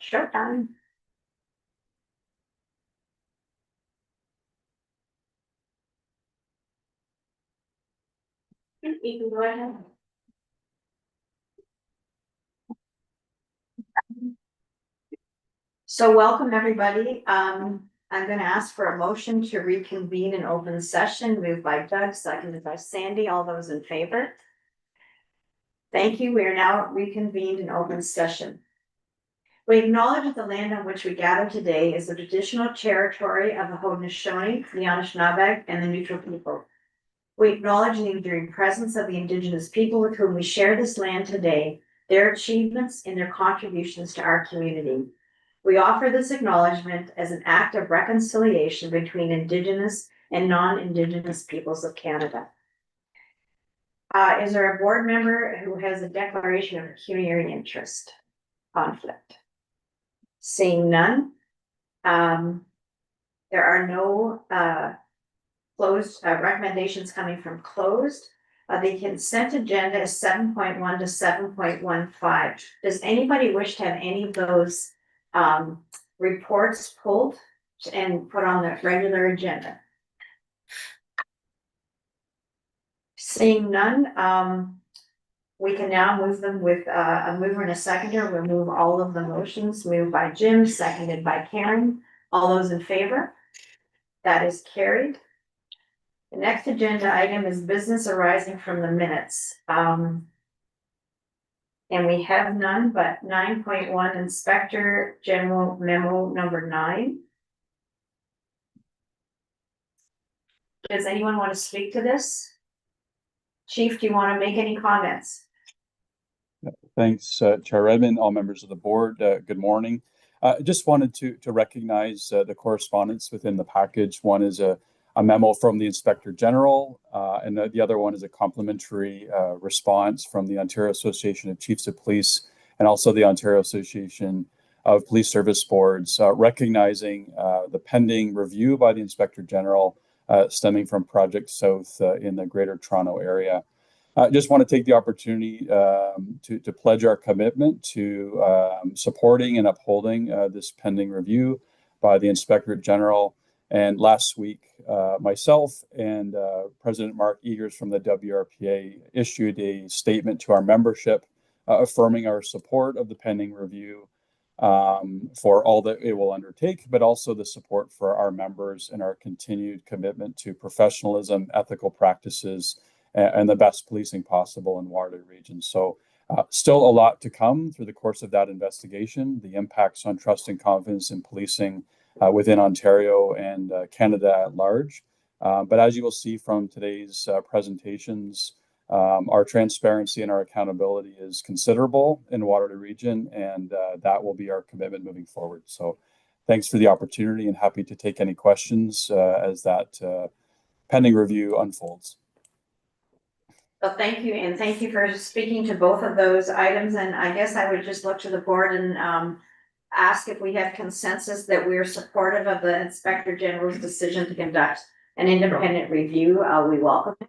Showtime. You can go ahead. So welcome, everybody. I'm going to ask for a motion to reconvene in open session, moved by Doug, seconded by Sandy. All those in favor? Thank you. We are now reconvened in open session. We acknowledge that the land on which we gather today is the traditional territory of the Haudenosaunee, the Anishinaabe, and the Neutral people. We acknowledge the enduring presence of the Indigenous people with whom we share this land today, their achievements and their contributions to our community. We offer this acknowledgement as an act of reconciliation between Indigenous and non-Indigenous peoples of Canada. Is there a board member who has a declaration of pecuniary interest conflict? Seeing none, there are no closed recommendations coming from closed. The consent agenda is 7.1 to 7.15. Does anybody wish to have any of those reports pulled and put on the regular agenda? Seeing none, we can now move them with a mover and a seconder. We'll move all of the motions, moved by Jim, seconded by Karen. All those in favor? That is carried. The next agenda item is business arising from the minutes. And we have none, but 9.1 Inspector General Memo number 9. Does anyone want to speak to this? Chief, do you want to make any comments? Thanks, Chair Redmond, all members of the board. Good morning. Just wanted to recognize the correspondence within the package. One is a memo from the Inspector General, and the other one is a complimentary response from the Ontario Association of Chiefs of Police and also the Ontario Association of Police Service Boards, recognizing the pending review by the Inspector General stemming from Project South in the Greater Toronto Area. I just want to take the opportunity to pledge our commitment to supporting and upholding this pending review by the Inspector General. And last week, myself and President Mark Eagers from the WRPA issued a statement to our membership affirming our support of the pending review for all that it will undertake, but also the support for our members and our continued commitment to professionalism, ethical practices, and the best policing possible in Waterloo region. So still a lot to come through the course of that investigation, the impacts on trust and confidence in policing within Ontario and Canada at large. But as you will see from today's presentations, our transparency and our accountability is considerable in Waterloo region, and that will be our commitment moving forward. So thanks for the opportunity and happy to take any questions as that pending review unfolds. Well, thank you, and thank you for speaking to both of those items. And I guess I would just look to the board and ask if we have consensus that we're supportive of the Inspector General's decision to conduct an independent review. We welcome it.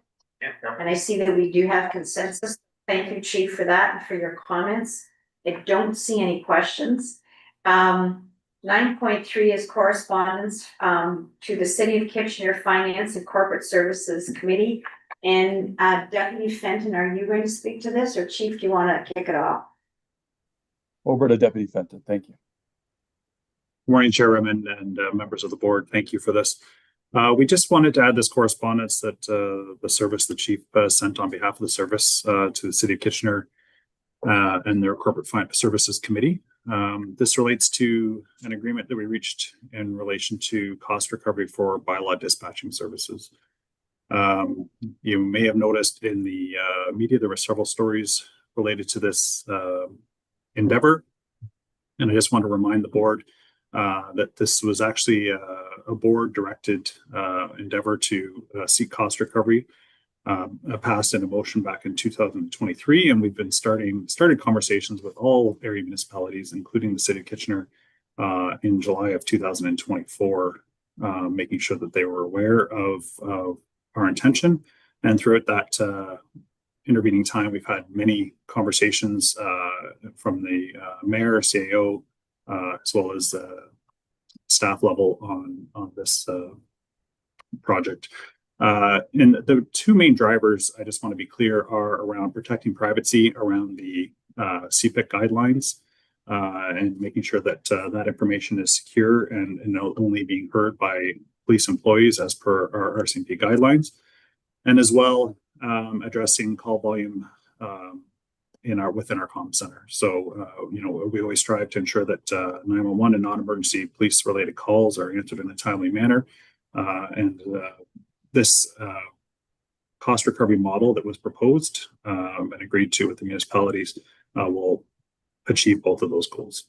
And I see that we do have consensus. Thank you, Chief, for that and for your comments. I don't see any questions. 9.3 is correspondence to the City of Kitchener Finance and Corporate Services Committee. And Deputy Fenton, are you going to speak to this, or Chief, do you want to kick it off? Over to Deputy Fenton. Thank you. Good morning, Chairwoman and members of the board. Thank you for this. We just wanted to add this correspondence that the service, the Chief sent on behalf of the service to the City of Kitchener and their Corporate Services Committee. This relates to an agreement that we reached in relation to cost recovery for bylaw dispatching services. You may have noticed in the media, there were several stories related to this endeavor. And I just want to remind the board that this was actually a board directed endeavor to seek cost recovery, passed in a motion back in 2023. And we've been started conversations with all area municipalities, including the City of Kitchener, in July of 2024, making sure that they were aware of our intention. And throughout that intervening time, we've had many conversations from the mayor, CAO, as well as staff level on this project. And the two main drivers, I just want to be clear, are around protecting privacy around the CPIC guidelines and making sure that that information is secure and only being heard by police employees as per our RCMP guidelines, and as well addressing call volume within our comm center. So, we always strive to ensure that 911 and non-emergency police related calls are answered in a timely manner. This cost recovery model that was proposed and agreed to with the municipalities will achieve both of those goals.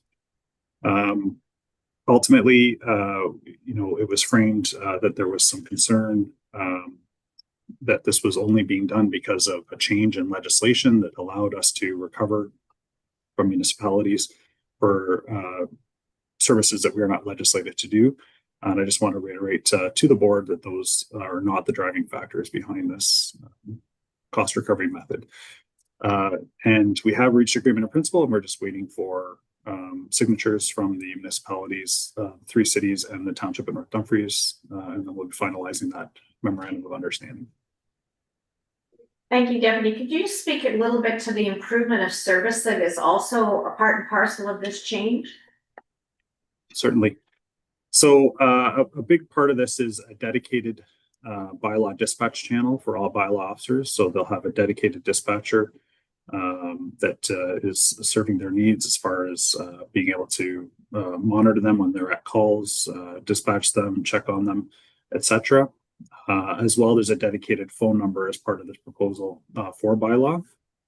Ultimately, it was framed that there was some concern that this was only being done because of a change in legislation that allowed us to recover from municipalities for services that we are not legislated to do. And I just want to reiterate to the board that those are not the driving factors behind this cost recovery method. And we have reached agreement in principle, and we're just waiting for signatures from the municipalities, 3 cities and the township of North Dumfries, and then we'll be finalizing that memorandum of understanding. Thank you, Deputy. Could you speak a little bit to the improvement of service that is also a part and parcel of this change? Certainly. So a big part of this is a dedicated bylaw dispatch channel for all bylaw officers. So they'll have a dedicated dispatcher that is serving their needs as far as being able to monitor them when they're at calls, dispatch them, check on them, etc. As well, there's a dedicated phone number as part of this proposal for bylaw,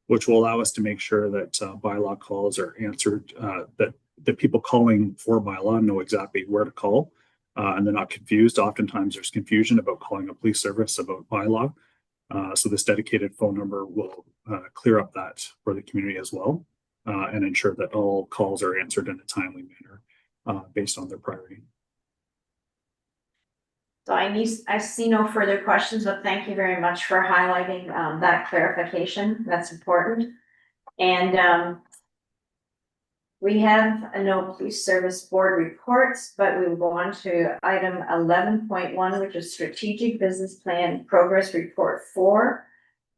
which will allow us to make sure that bylaw calls are answered, that the people calling for bylaw know exactly where to call, and they're not confused. Oftentimes there's confusion about calling a police service about bylaw. So this dedicated phone number will clear up that for the community as well, and ensure that all calls are answered in a timely manner based on their priority. So I see no further questions, but thank you very much for highlighting that clarification. That's important. And we have no police service board reports, but we will go on to item 11.1, which is strategic business plan progress report 4.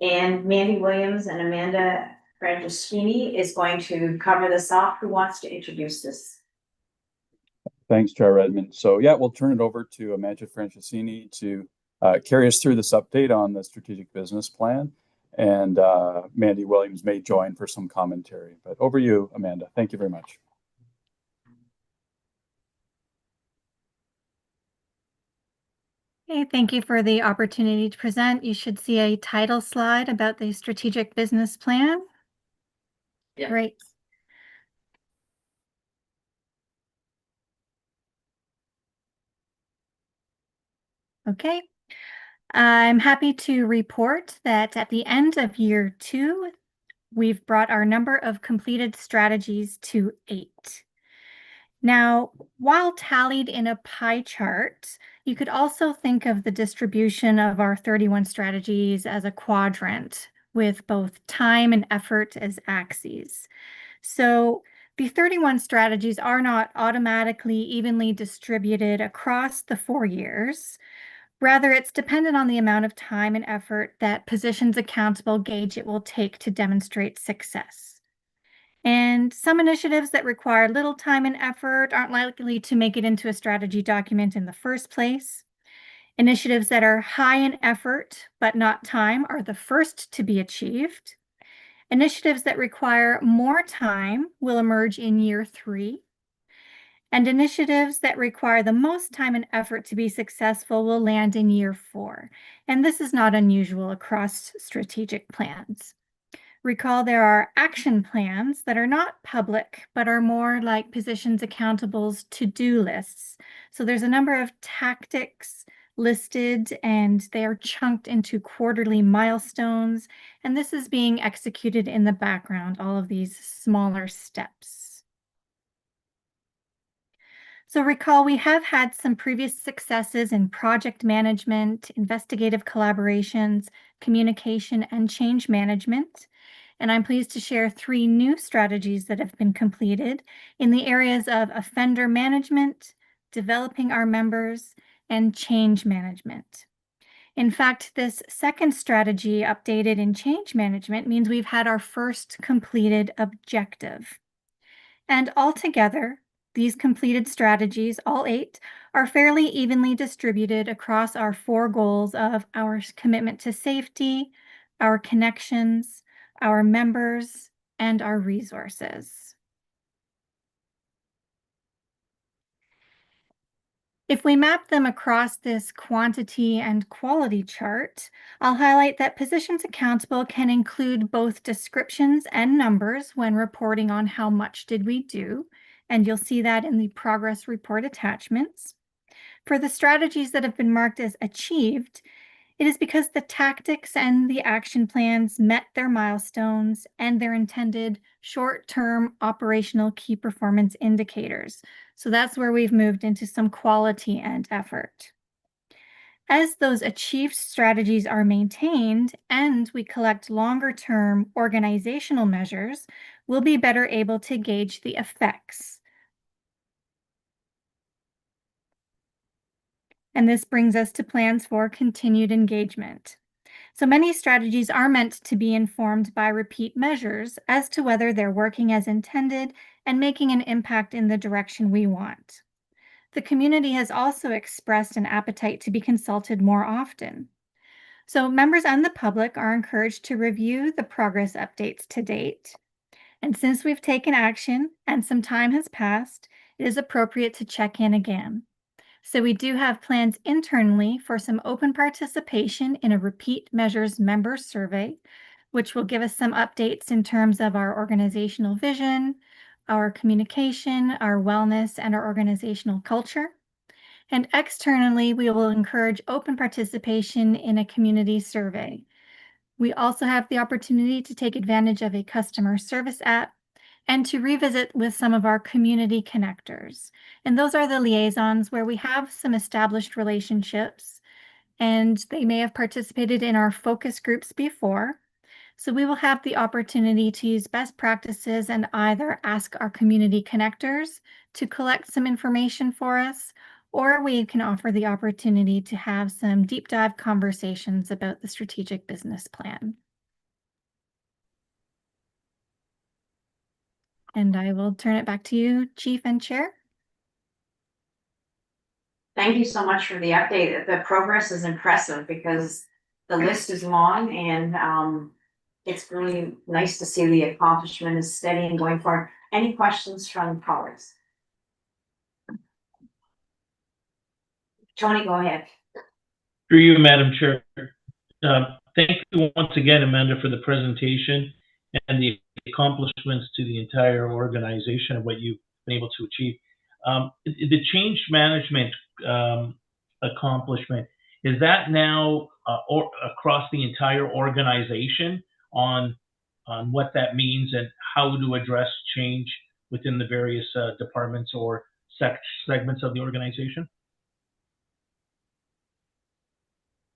And Mandy Williams and Amanda Franceschini is going to cover this off. Who wants to introduce this? Thanks, Chair Redmond. So yeah, we'll turn it over to Amanda Franceschini to carry us through this update on the strategic business plan. And Mandy Williams may join for some commentary. But over to you, Amanda. Thank you very much. Okay, thank you for the opportunity to present. You should see a title slide about the strategic business plan. Yeah. Great. Okay. I'm happy to report that at the end of year 2, we've brought our number of completed strategies to 8. Now, while tallied in a pie chart, you could also think of the distribution of our 31 strategies as a quadrant with both time and effort as axes. So the 31 strategies are not automatically evenly distributed across the 4 years. Rather, it's dependent on the amount of time and effort that positions accountable gauge it will take to demonstrate success. And some initiatives that require little time and effort aren't likely to make it into a strategy document in the first place. Initiatives that are high in effort but not time are the first to be achieved. Initiatives that require more time will emerge in year 3. And initiatives that require the most time and effort to be successful will land in year 4. And this is not unusual across strategic plans. Recall there are action plans that are not public, but are more like positions accountable's to-do lists. So there's a number of tactics listed, and they are chunked into quarterly milestones. And this is being executed in the background, all of these smaller steps. So recall, we have had some previous successes in project management, investigative collaborations, communication, and change management. And I'm pleased to share 3 new strategies that have been completed in the areas of offender management, developing our members, and change management. In fact, this second strategy updated in change management means we've had our first completed objective. And altogether, these completed strategies, all 8, are fairly evenly distributed across our 4 goals of our commitment to safety, our connections, our members, and our resources. If we map them across this quantity and quality chart, I'll highlight that positions accountable can include both descriptions and numbers when reporting on how much did we do, and you'll see that in the progress report attachments. For the strategies that have been marked as achieved, it is because the tactics and the action plans met their milestones and their intended short-term operational key performance indicators. So that's where we've moved into some quality and effort. As those achieved strategies are maintained and we collect longer-term organizational measures, we'll be better able to gauge the effects. And this brings us to plans for continued engagement. So many strategies are meant to be informed by repeat measures as to whether they're working as intended and making an impact in the direction we want. The community has also expressed an appetite to be consulted more often. So members and the public are encouraged to review the progress updates to date. And since we've taken action and some time has passed, it is appropriate to check in again. So we do have plans internally for some open participation in a repeat measures member survey, which will give us some updates in terms of our organizational vision, our communication, our wellness, and our organizational culture. And externally, we will encourage open participation in a community survey. We also have the opportunity to take advantage of a customer service app and to revisit with some of our community connectors. And those are the liaisons where we have some established relationships and they may have participated in our focus groups before. So we will have the opportunity to use best practices and either ask our community connectors to collect some information for us, or we can offer the opportunity to have some deep dive conversations about the strategic business plan. And I will turn it back to you, Chief and Chair. Thank you so much for the update. The progress is impressive because the list is long and it's really nice to see the accomplishment is steady and going forward. Any questions from colleagues? Tony, go ahead. Through you, Madam Chair. Thank you once again, Amanda, for the presentation and the accomplishments to the entire organization of what you've been able to achieve. The change management accomplishment, is that now across the entire organization on what that means and how to address change within the various departments or segments of the organization?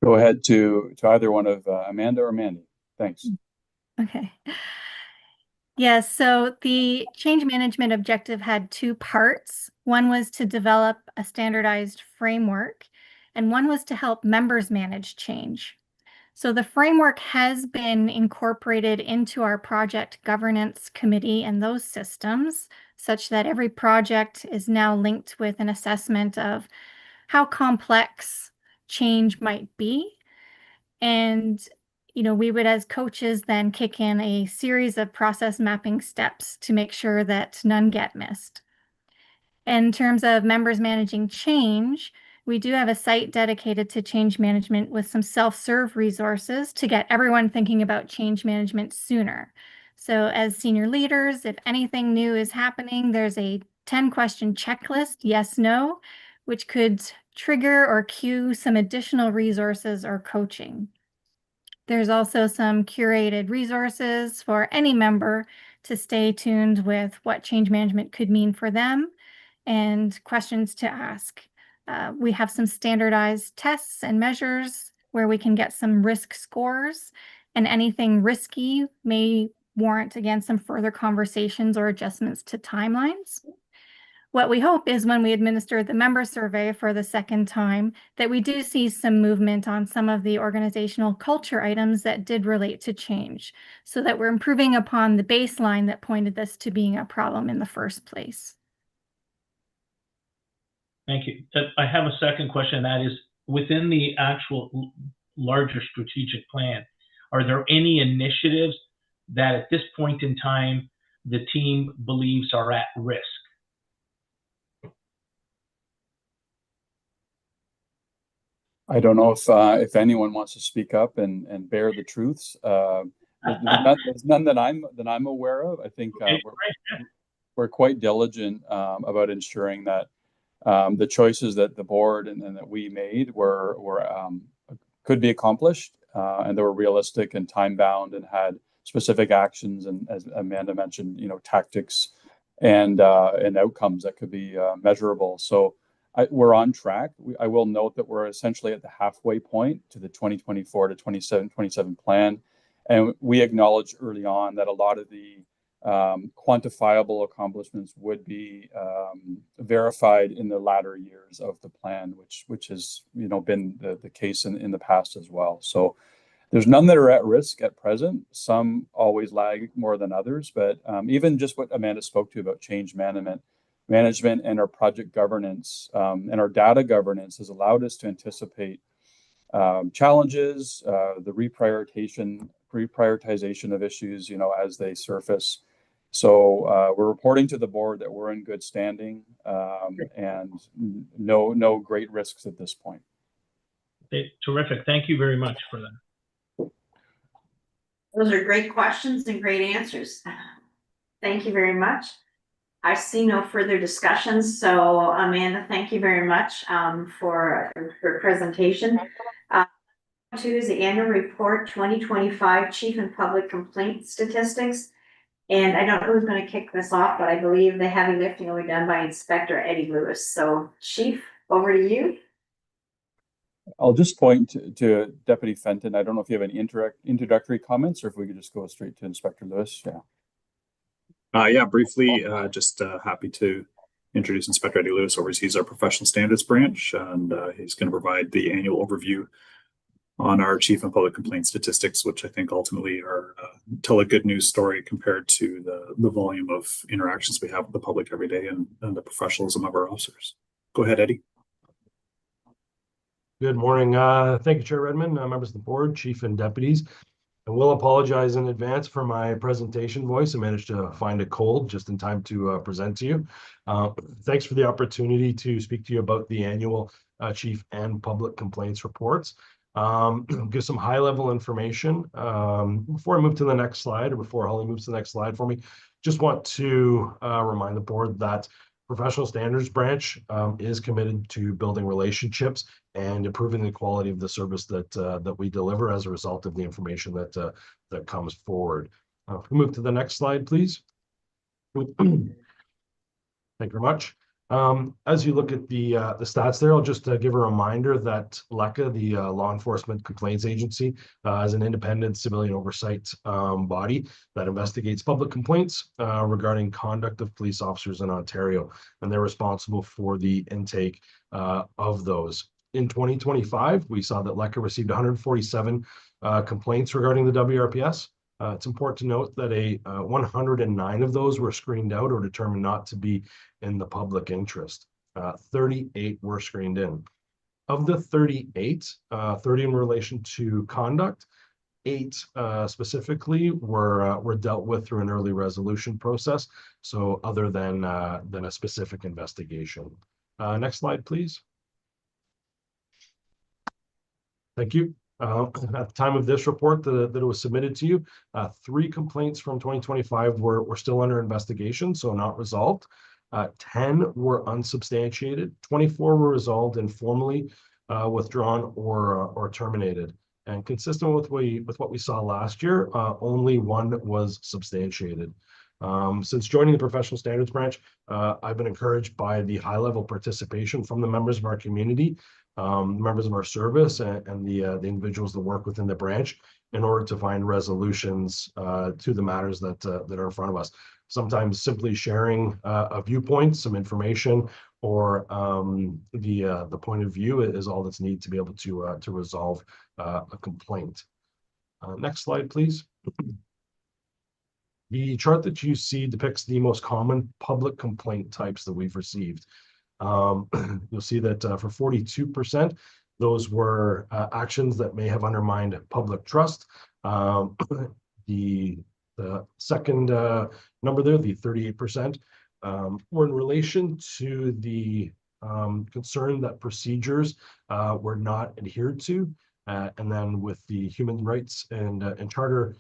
Go ahead to either one of Amanda or Mandy. Thanks. Okay. Yes, so the change management objective had 2 parts. One was to develop a standardized framework, and one was to help members manage change. So the framework has been incorporated into our project governance committee and those systems, such that every project is now linked with an assessment of how complex change might be. And we would, as coaches, then kick in a series of process mapping steps to make sure that none get missed. In terms of members managing change, we do have a site dedicated to change management with some self-serve resources to get everyone thinking about change management sooner. So as senior leaders, if anything new is happening, there's a 10-question checklist, yes, no, which could trigger or cue some additional resources or coaching. There's also some curated resources for any member to stay tuned with what change management could mean for them and questions to ask. We have some standardized tests and measures where we can get some risk scores, and anything risky may warrant, again, some further conversations or adjustments to timelines. What we hope is when we administer the member survey for the second time, that we do see some movement on some of the organizational culture items that did relate to change, so that we're improving upon the baseline that pointed this to being a problem in the first place. Thank you. I have a second question. That is, within the actual larger strategic plan, are there any initiatives that at this point in time the team believes are at risk? I don't know if anyone wants to speak up and bear the truths. There's none that I'm aware of. I think we're quite diligent about ensuring that the choices that the board and that we made were could be accomplished, and they were realistic and time bound and had specific actions, and as Amanda mentioned, tactics and outcomes that could be measurable. So we're on track. I will note that we're essentially at the halfway point to the 2024 to 27 plan. And we acknowledged early on that a lot of the quantifiable accomplishments would be verified in the latter years of the plan, which has been the case in the past as well. So there's none that are at risk at present. Some always lag more than others, but even just what Amanda spoke to about change management and our project governance and our data governance has allowed us to anticipate challenges, the reprioritization of issues, as they surface. So we're reporting to the board that we're in good standing and no great risks at this point. Terrific. Thank you very much for that. Those are great questions and great answers. Thank you very much. I see no further discussions. So Amanda, thank you very much for your presentation. Two is the annual report 2025 Chief and Public Complaint Statistics. And I don't know who's going to kick this off, but I believe the heavy lifting will be done by Inspector Eddie Lewis. So Chief, over to you. I'll just point to Deputy Fenton. I don't know if you have any introductory comments or if we could just go straight to Inspector Lewis. Yeah, briefly, just happy to introduce Inspector Eddie Lewis. Oversees our professional standards branch, and he's going to provide the annual overview on our chief and public complaint statistics, which I think ultimately are tell a good news story compared to the volume of interactions we have with the public every day and the professionalism of our officers. Go ahead, Eddie. Good morning. Thank you, Chair Redmond, members of the board, chief and deputies. I will apologize in advance for my presentation voice. I managed to find a cold just in time to present to you. Thanks for the opportunity to speak to you about the annual chief and public complaints reports. Give some high-level information. Before I move to the next slide, or before Holly moves to the next slide for me, just want to remind the board that Professional Standards Branch is committed to building relationships and improving the quality of the service that we deliver as a result of the information that comes forward. If we move to the next slide, please. Thank you very much. As you look at the stats there, I'll just give a reminder that LECA, the Law Enforcement Complaints Agency, is an independent civilian oversight body that investigates public complaints regarding conduct of police officers in Ontario, and they're responsible for the intake of those. In 2025, we saw that LECA received 147 complaints regarding the WRPS. It's important to note that 109 of those were screened out or determined not to be in the public interest. 38 were screened in. Of the 38, 30 in relation to conduct, 8 specifically were dealt with through an early resolution process, so other than a specific investigation. Next slide, please. Thank you. At the time of this report that it was submitted to you, 3 complaints from 2025 were still under investigation, so not resolved. 10 were unsubstantiated. 24 were resolved and formally withdrawn or terminated. And consistent with what we saw last year, only 1 was substantiated. Since joining the professional standards branch, I've been encouraged by the high level participation from the members of our community, members of our service, and the individuals that work within the branch in order to find resolutions to the matters that are in front of us. Sometimes simply sharing a viewpoint, some information, or the point of view is all that's needed to be able to resolve a complaint. Next slide, please. The chart that you see depicts the most common public complaint types that we've received. You'll see that for 42%, those were actions that may have undermined public trust. The second number there, the 38%, were in relation to the concern that procedures were not adhered to. And then with the human rights and charter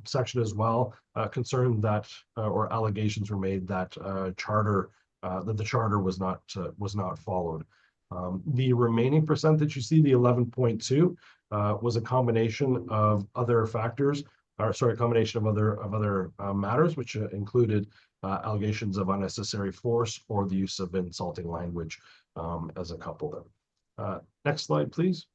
section as well, concern that or allegations were made that that the charter was not followed. The remaining percent that you see, the 11.2, was a combination of other factors, or sorry, a combination of other matters, which included allegations of unnecessary force or the use of insulting language as a couple of them. Next slide, please.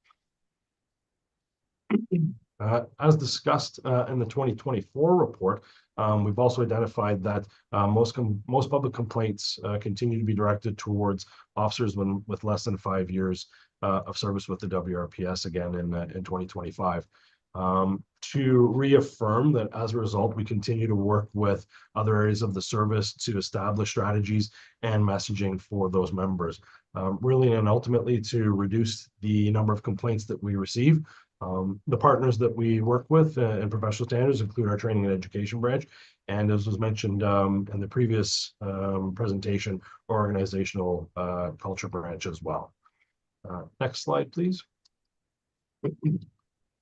As discussed in the 2024 report, we've also identified that most public complaints continue to be directed towards officers with less than 5 years of service with the WRPS again in 2025. To reaffirm that as a result, we continue to work with other areas of the service to establish strategies and messaging for those members, really and ultimately to reduce the number of complaints that we receive. The partners that we work with in professional standards include our training and education branch, and as was mentioned in the previous presentation, organizational culture branch as well. Next slide, please.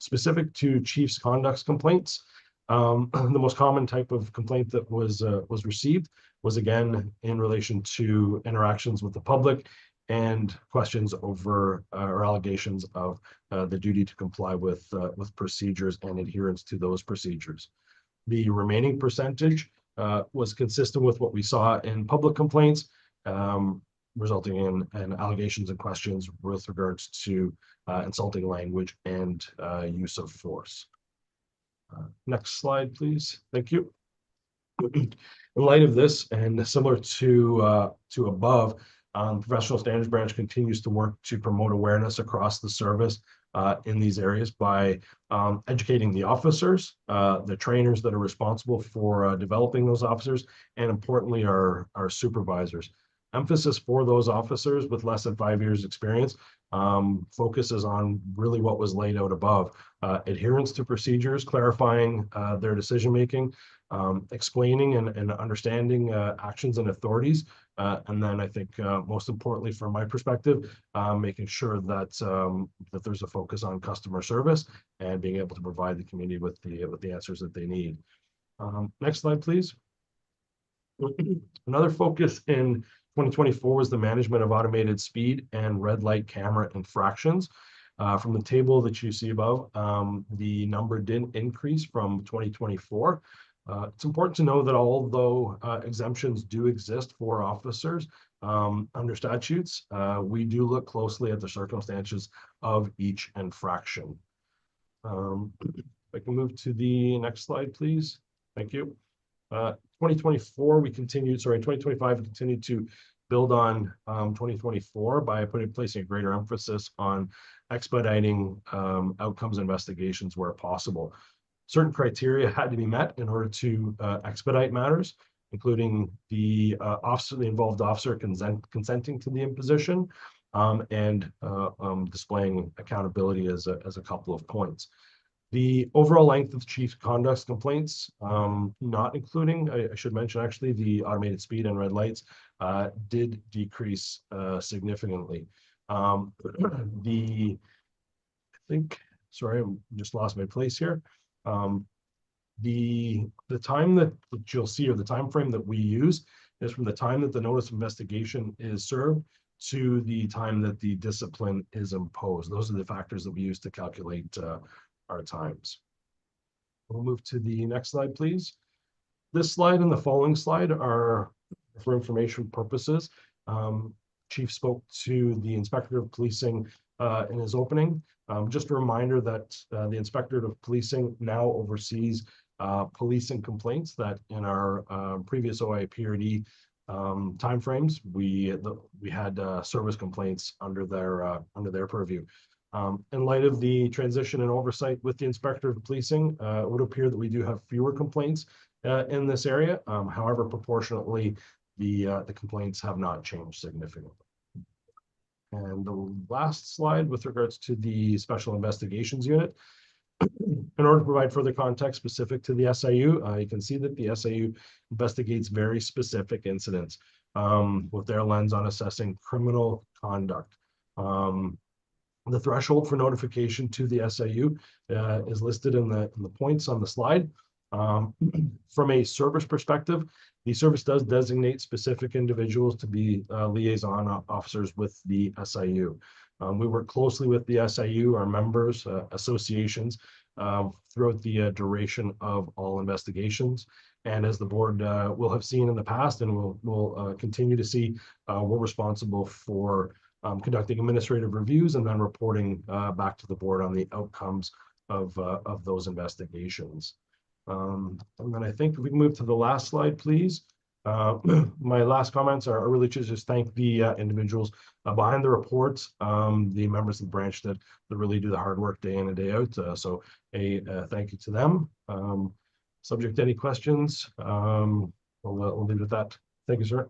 Specific to chief's conduct complaints, the most common type of complaint that was received was again in relation to interactions with the public and questions over or allegations of the duty to comply with procedures and adherence to those procedures. The remaining percentage was consistent with what we saw in public complaints, resulting in allegations and questions with regards to insulting language and use of force. Next slide, please. Thank you. In light of this, and similar to above, professional standards branch continues to work to promote awareness across the service in these areas by educating the officers, the trainers that are responsible for developing those officers, and importantly, our supervisors. Emphasis for those officers with less than 5 years experience focuses on really what was laid out above: adherence to procedures, clarifying their decision-making, explaining and understanding actions and authorities, and then I think most importantly from my perspective, making sure that that there's a focus on customer service and being able to provide the community with the answers that they need. Next slide, please. Another focus in 2024 was the management of automated speed and red light camera infractions. From the table that you see above, the number didn't increase from 2024. It's important to know that although exemptions do exist for officers under statutes, we do look closely at the circumstances of each infraction. If I can move to the next slide, please. Thank you. 2025, we continued to build on 2024 by placing a greater emphasis on expediting outcomes investigations where possible. Certain criteria had to be met in order to expedite matters, including the involved officer consenting to the imposition and displaying accountability as a couple of points. The overall length of chief's conduct complaints, not including, I should mention actually, the automated speed and red lights, did decrease significantly. I think, sorry, I just lost my place here. The time that you'll see, or the time frame that we use, is from the time that the notice of investigation is served to the time that the discipline is imposed. Those are the factors that we use to calculate our times. We'll move to the next slide, please. This slide and the following slide are for information purposes. Chief spoke to the Inspector of Policing in his opening. Just a reminder that the Inspector of Policing now oversees policing complaints that in our previous OIPRD timeframes, we had service complaints under their purview. In light of the transition and oversight with the Inspector of Policing, it would appear that we do have fewer complaints in this area. However, proportionately, the complaints have not changed significantly. And the last slide with regards to the Special Investigations Unit. In order to provide further context specific to the SIU, you can see that the SIU investigates very specific incidents with their lens on assessing criminal conduct. The threshold for notification to the SIU is listed in the points on the slide. From a service perspective, the service does designate specific individuals to be liaison officers with the SIU. We work closely with the SIU, our members, associations, throughout the duration of all investigations. And as the board will have seen in the past and will continue to see, we're responsible for conducting administrative reviews and then reporting back to the board on the outcomes of those investigations. And then I think if we can move to the last slide, please. My last comments are really to just thank the individuals behind the reports, the members of the branch that really do the hard work day in and day out. So a thank you to them. Subject to any questions, we'll leave it at that. Thank you, sir.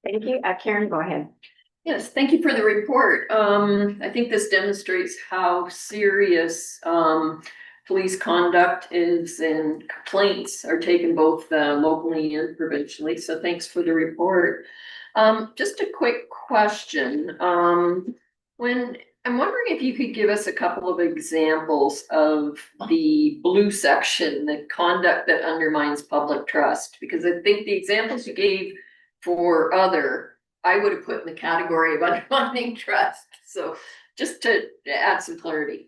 Thank you. Karen, go ahead. Yes, thank you for the report. I think this demonstrates how serious police conduct is and complaints are taken both locally and provincially. So thanks for the report. Just a quick question. When I'm wondering if you could give us a couple of examples of the blue section, the conduct that undermines public trust, because I think the examples you gave for other, I would have put in the category of undermining trust. So just to add some clarity.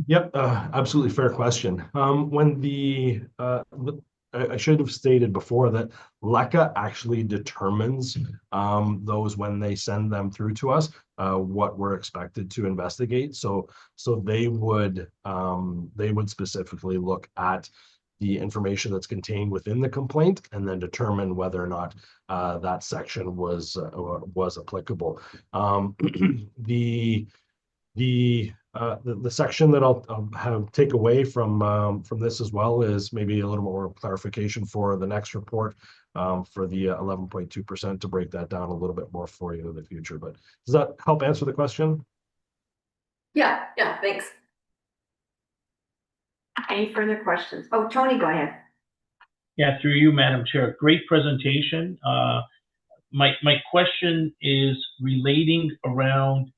Yep, absolutely fair question. When I should have stated before that LECA actually determines those when they send them through to us, what we're expected to investigate. So they would specifically look at the information that's contained within the complaint and then determine whether or not that section was applicable. The section that I'll take away from this as well is maybe a little more clarification for the next report for the 11.2% to break that down a little bit more for you in the future. But does that help answer the question? Yeah, thanks. Any further questions? Oh, Tony, go ahead. Yeah, through you, Madam Chair. Great presentation. My question is relating around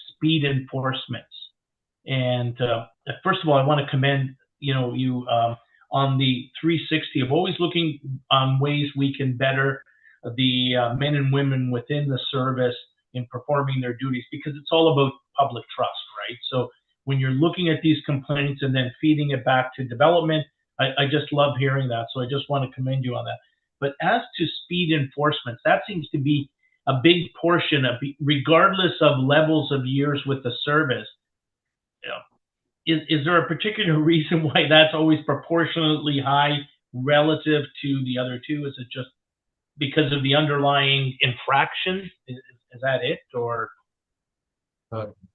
speed enforcement. And first of all, I want to commend you on the 360 of always looking on ways we can better the men and women within the service in performing their duties, because it's all about public trust, right? So when you're looking at these complaints and then feeding it back to development, I just love hearing that. So I just want to commend you on that. But as to speed enforcement, that seems to be a big portion of, regardless of levels of years with the service. Is there a particular reason why that's always proportionately high relative to the other two? Is it just because of the underlying infraction? Is that it, or?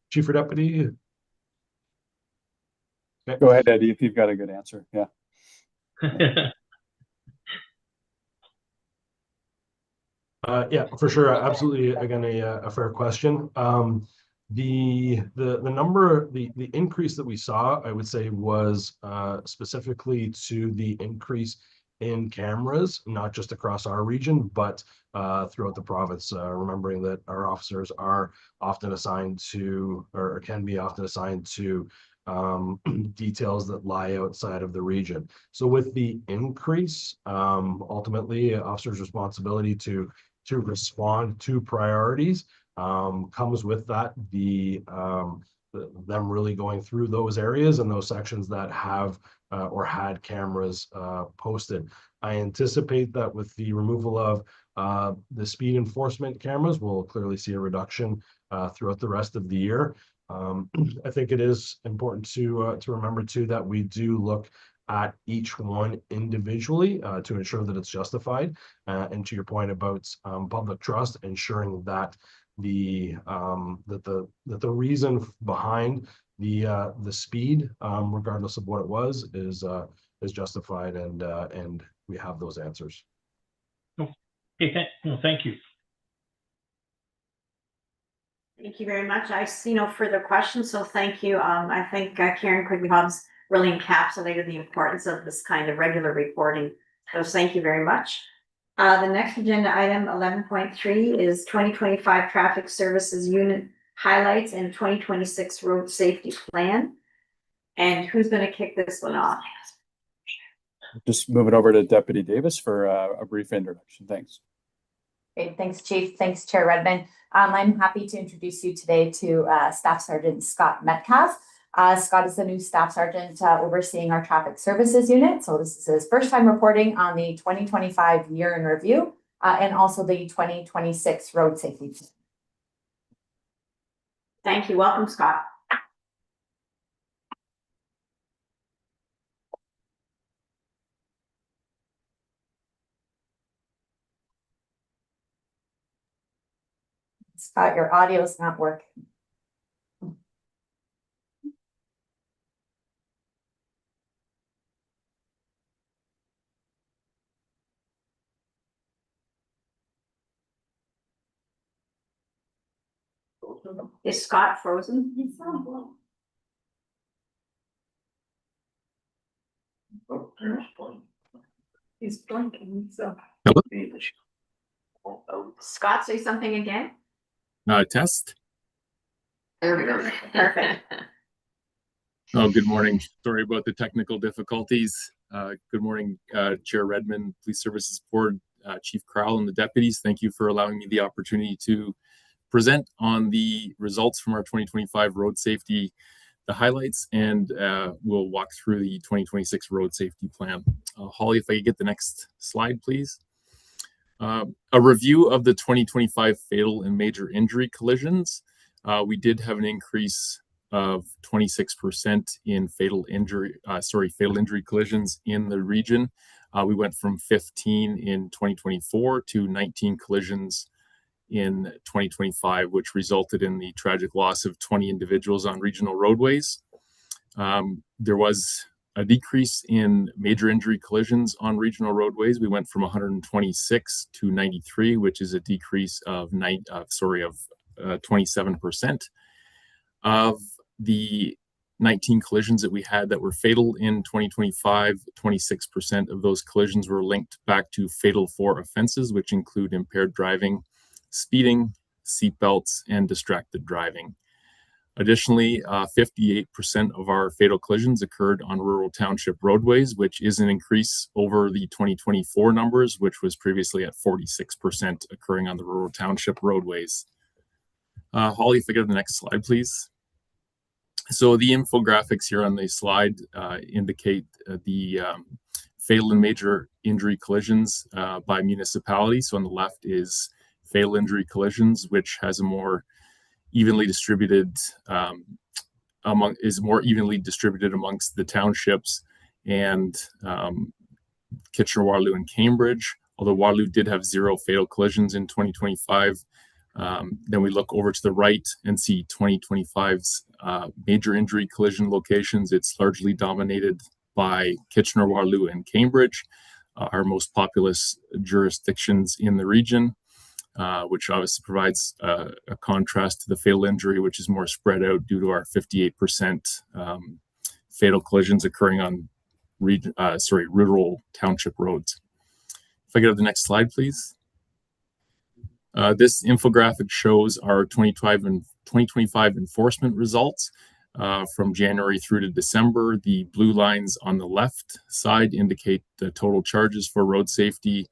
Chief or Deputy? Okay. Go ahead, Eddie, if you've got a good answer. Yeah. Yeah, for sure. Absolutely. Again, a fair question. The increase that we saw, I would say, was specifically to the increase in cameras, not just across our region, but throughout the province. Remembering that our officers are often assigned to, or can be often assigned to, details that lie outside of the region. So with the increase, ultimately, officers' responsibility to respond to priorities comes with that them really going through those areas and those sections that have or had cameras posted. I anticipate that with the removal of the speed enforcement cameras, we'll clearly see a reduction throughout the rest of the year. I think it is important to remember too that we do look at each one individually to ensure that it's justified. And to your point about public trust, ensuring that the reason behind the speed, regardless of what it was, is justified, and we have those answers. Okay, no, thank you. Thank you very much. I see no further questions, so thank you. I think Karen Quigley-Hobbs really encapsulated the importance of this kind of regular reporting. So thank you very much. The next agenda item 11.3 is 2025 Traffic Services Unit highlights and 2026 Road Safety Plan. And who's going to kick this one off? Just move it over to Deputy Davis for a brief introduction. Thanks. Great, thanks, Chief. Thanks, Chair Redmond. I'm happy to introduce you today to Staff Sergeant Scott Metcalf. Scott is the new Staff Sergeant overseeing our Traffic Services Unit. So this is his first time reporting on the 2025 year in review and also the 2026 Road Safety Plan. Thank you. Welcome, Scott. Scott, your audio is not working. Is Scott frozen? He's not. He's blinking, so. Scott, say something again. Test. There we go. Perfect. Oh, good morning. Sorry about the technical difficulties. Good morning, Chair Redmond, Police Services Board, Chief Crowell, and the deputies. Thank you for allowing me the opportunity to present on the results from our 2025 road safety, the highlights, and we'll walk through the 2026 road safety plan. Holly, if I could get the next slide, please. A review of the 2025 fatal and major injury collisions. We did have an increase of 26% in fatal injury collisions in the region. We went from 15 in 2024 to 19 collisions in 2025, which resulted in the tragic loss of 20 individuals on regional roadways. There was a decrease in major injury collisions on regional roadways. We went from 126 to 93, which is a decrease of 27%. Of the 19 collisions that we had that were fatal in 2025, 26% of those collisions were linked back to fatal 4 offenses, which include impaired driving, speeding, seatbelts, and distracted driving. Additionally, 58% of our fatal collisions occurred on rural township roadways, which is an increase over the 2024 numbers, which was previously at 46% occurring on the rural township roadways. Holly, if I go to the next slide, please. So the infographics here on the slide indicate the fatal and major injury collisions by municipality. So on the left is fatal injury collisions, which has a more evenly distributed amongst the townships and Kitchener, Waterloo, and Cambridge. Although Waterloo did have 0 fatal collisions in 2025. Then we look over to the right and see 2025's major injury collision locations. It's largely dominated by Kitchener, Waterloo, and Cambridge, our most populous jurisdictions in the region. Which obviously provides a contrast to the fatal injury, which is more spread out due to our 58% fatal collisions occurring on rural township roads. If I go to the next slide, please. This infographic shows our 2025 enforcement results from January through to December. The blue lines on the left side indicate the total charges for road safety.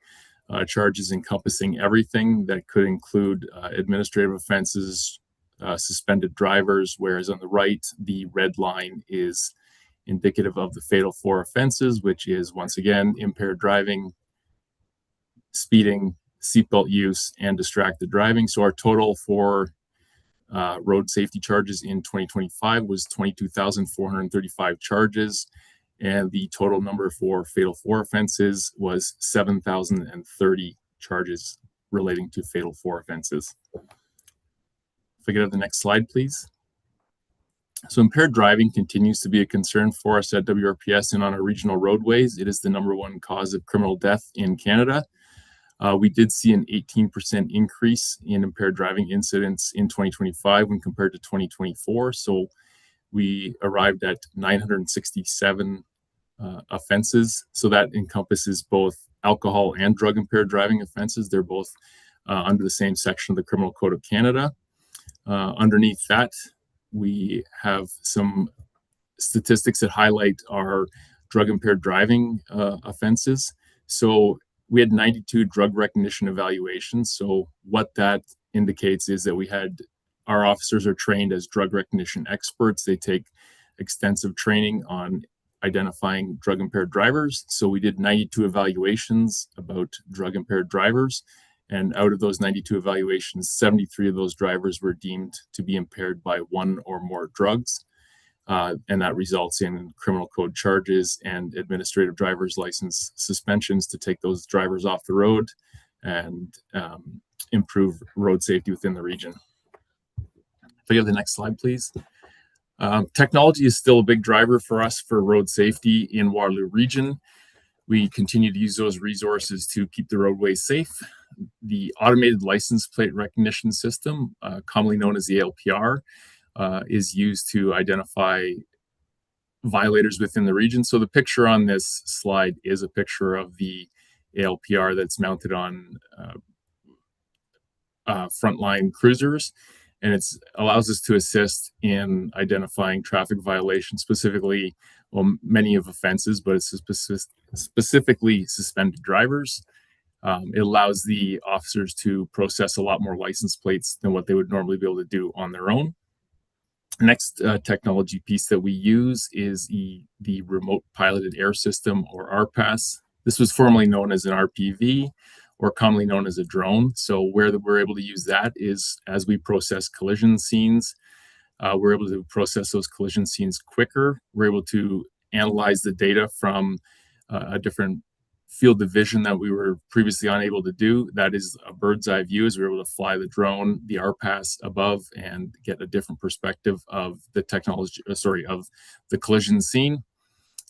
Charges encompassing everything that could include administrative offenses, suspended drivers, whereas on the right, the red line is indicative of the fatal 4 offenses, which is once again impaired driving, speeding, seatbelt use, and distracted driving. So our total for road safety charges in 2025 was 22,435 charges, and the total number for fatal 4 offenses was 7,030 charges relating to fatal 4 offenses. If I get to the next slide, please. So impaired driving continues to be a concern for us at WRPS and on our regional roadways. It is the #1 cause of criminal death in Canada. We did see an 18% increase in impaired driving incidents in 2025 when compared to 2024. So we arrived at 967 offenses. So that encompasses both alcohol and drug impaired driving offenses. They're both under the same section of the Criminal Code of Canada. Underneath that, we have some statistics that highlight our drug impaired driving offenses. So we had 92 drug recognition evaluations. So what that indicates is that our officers are trained as drug recognition experts. They take extensive training on identifying drug impaired drivers. So we did 92 evaluations about drug impaired drivers. And out of those 92 evaluations, 73 of those drivers were deemed to be impaired by 1 or more drugs. And that results in criminal code charges and administrative driver's license suspensions to take those drivers off the road and improve road safety within the region. If I have the next slide, please. Technology is still a big driver for us for road safety in Waterloo region. We continue to use those resources to keep the roadways safe. The automated license plate recognition system, commonly known as the ALPR, is used to identify violators within the region. So the picture on this slide is a picture of the ALPR that's mounted on frontline cruisers, and it allows us to assist in identifying traffic violations, specifically, well, many of offenses, but it's specifically suspended drivers. It allows the officers to process a lot more license plates than what they would normally be able to do on their own. Next technology piece that we use is the Remote Piloted Air System, or RPAS. This was formerly known as an RPV, or commonly known as a drone. So where we're able to use that is as we process collision scenes, we're able to process those collision scenes quicker. We're able to analyze the data from a different field of vision that we were previously unable to do. That is a bird's eye view, as we're able to fly the drone, the RPAS above, and get a different perspective of the technology, of the collision scene,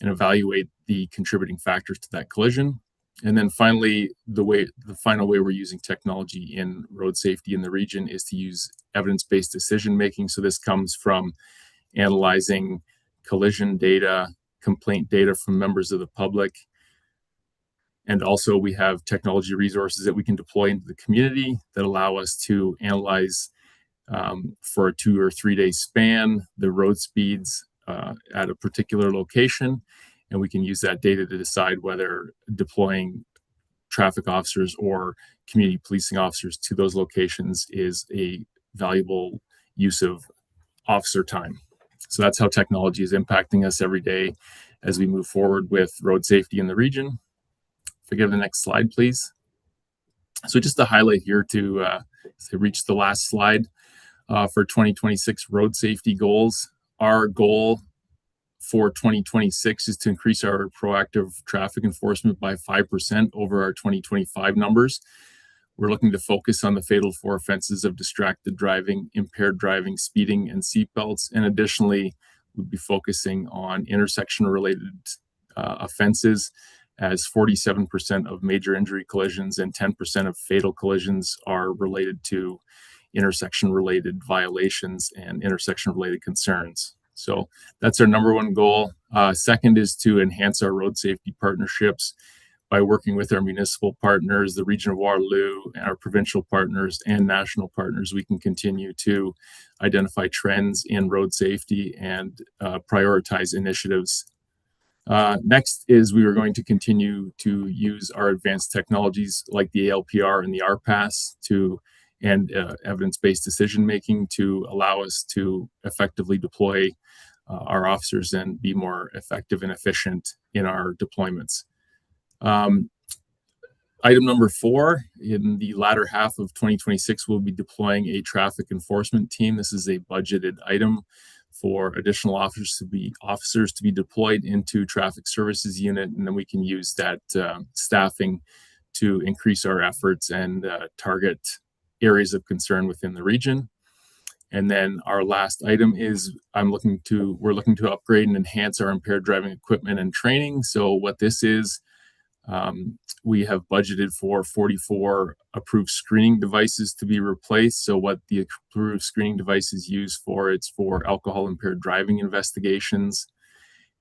and evaluate the contributing factors to that collision. And then finally, the final way we're using technology in road safety in the region is to use evidence-based decision making. So this comes from analyzing collision data, complaint data from members of the public. And also we have technology resources that we can deploy into the community that allow us to analyze for a 2 or 3 day span the road speeds at a particular location. And we can use that data to decide whether deploying traffic officers or community policing officers to those locations is a valuable use of officer time. So that's how technology is impacting us every day as we move forward with road safety in the region. If we go to the next slide, please. So just to highlight here to reach the last slide for 2026 road safety goals. Our goal for 2026 is to increase our proactive traffic enforcement by 5% over our 2025 numbers. We're looking to focus on the fatal 4 offenses of distracted driving, impaired driving, speeding, and seatbelts. And additionally, we'll be focusing on intersection-related offenses, as 47% of major injury collisions and 10% of fatal collisions are related to intersection-related violations and intersection-related concerns. So that's our #1 goal. Second is to enhance our road safety partnerships by working with our municipal partners, the Region of Waterloo, and our provincial partners and national partners. We can continue to identify trends in road safety and prioritize initiatives. Next is we are going to continue to use our advanced technologies like the ALPR and the RPAS and evidence-based decision-making to allow us to effectively deploy our officers and be more effective and efficient in our deployments. Item number 4, in the latter half of 2026, we'll be deploying a traffic enforcement team. This is a budgeted item for additional officers to be deployed into traffic services unit, and then we can use that staffing to increase our efforts and target areas of concern within the region. And then our last item is we're looking to upgrade and enhance our impaired driving equipment and training. So what this is, we have budgeted for 44 approved screening devices to be replaced. So what the approved screening device is used for, it's for alcohol impaired driving investigations.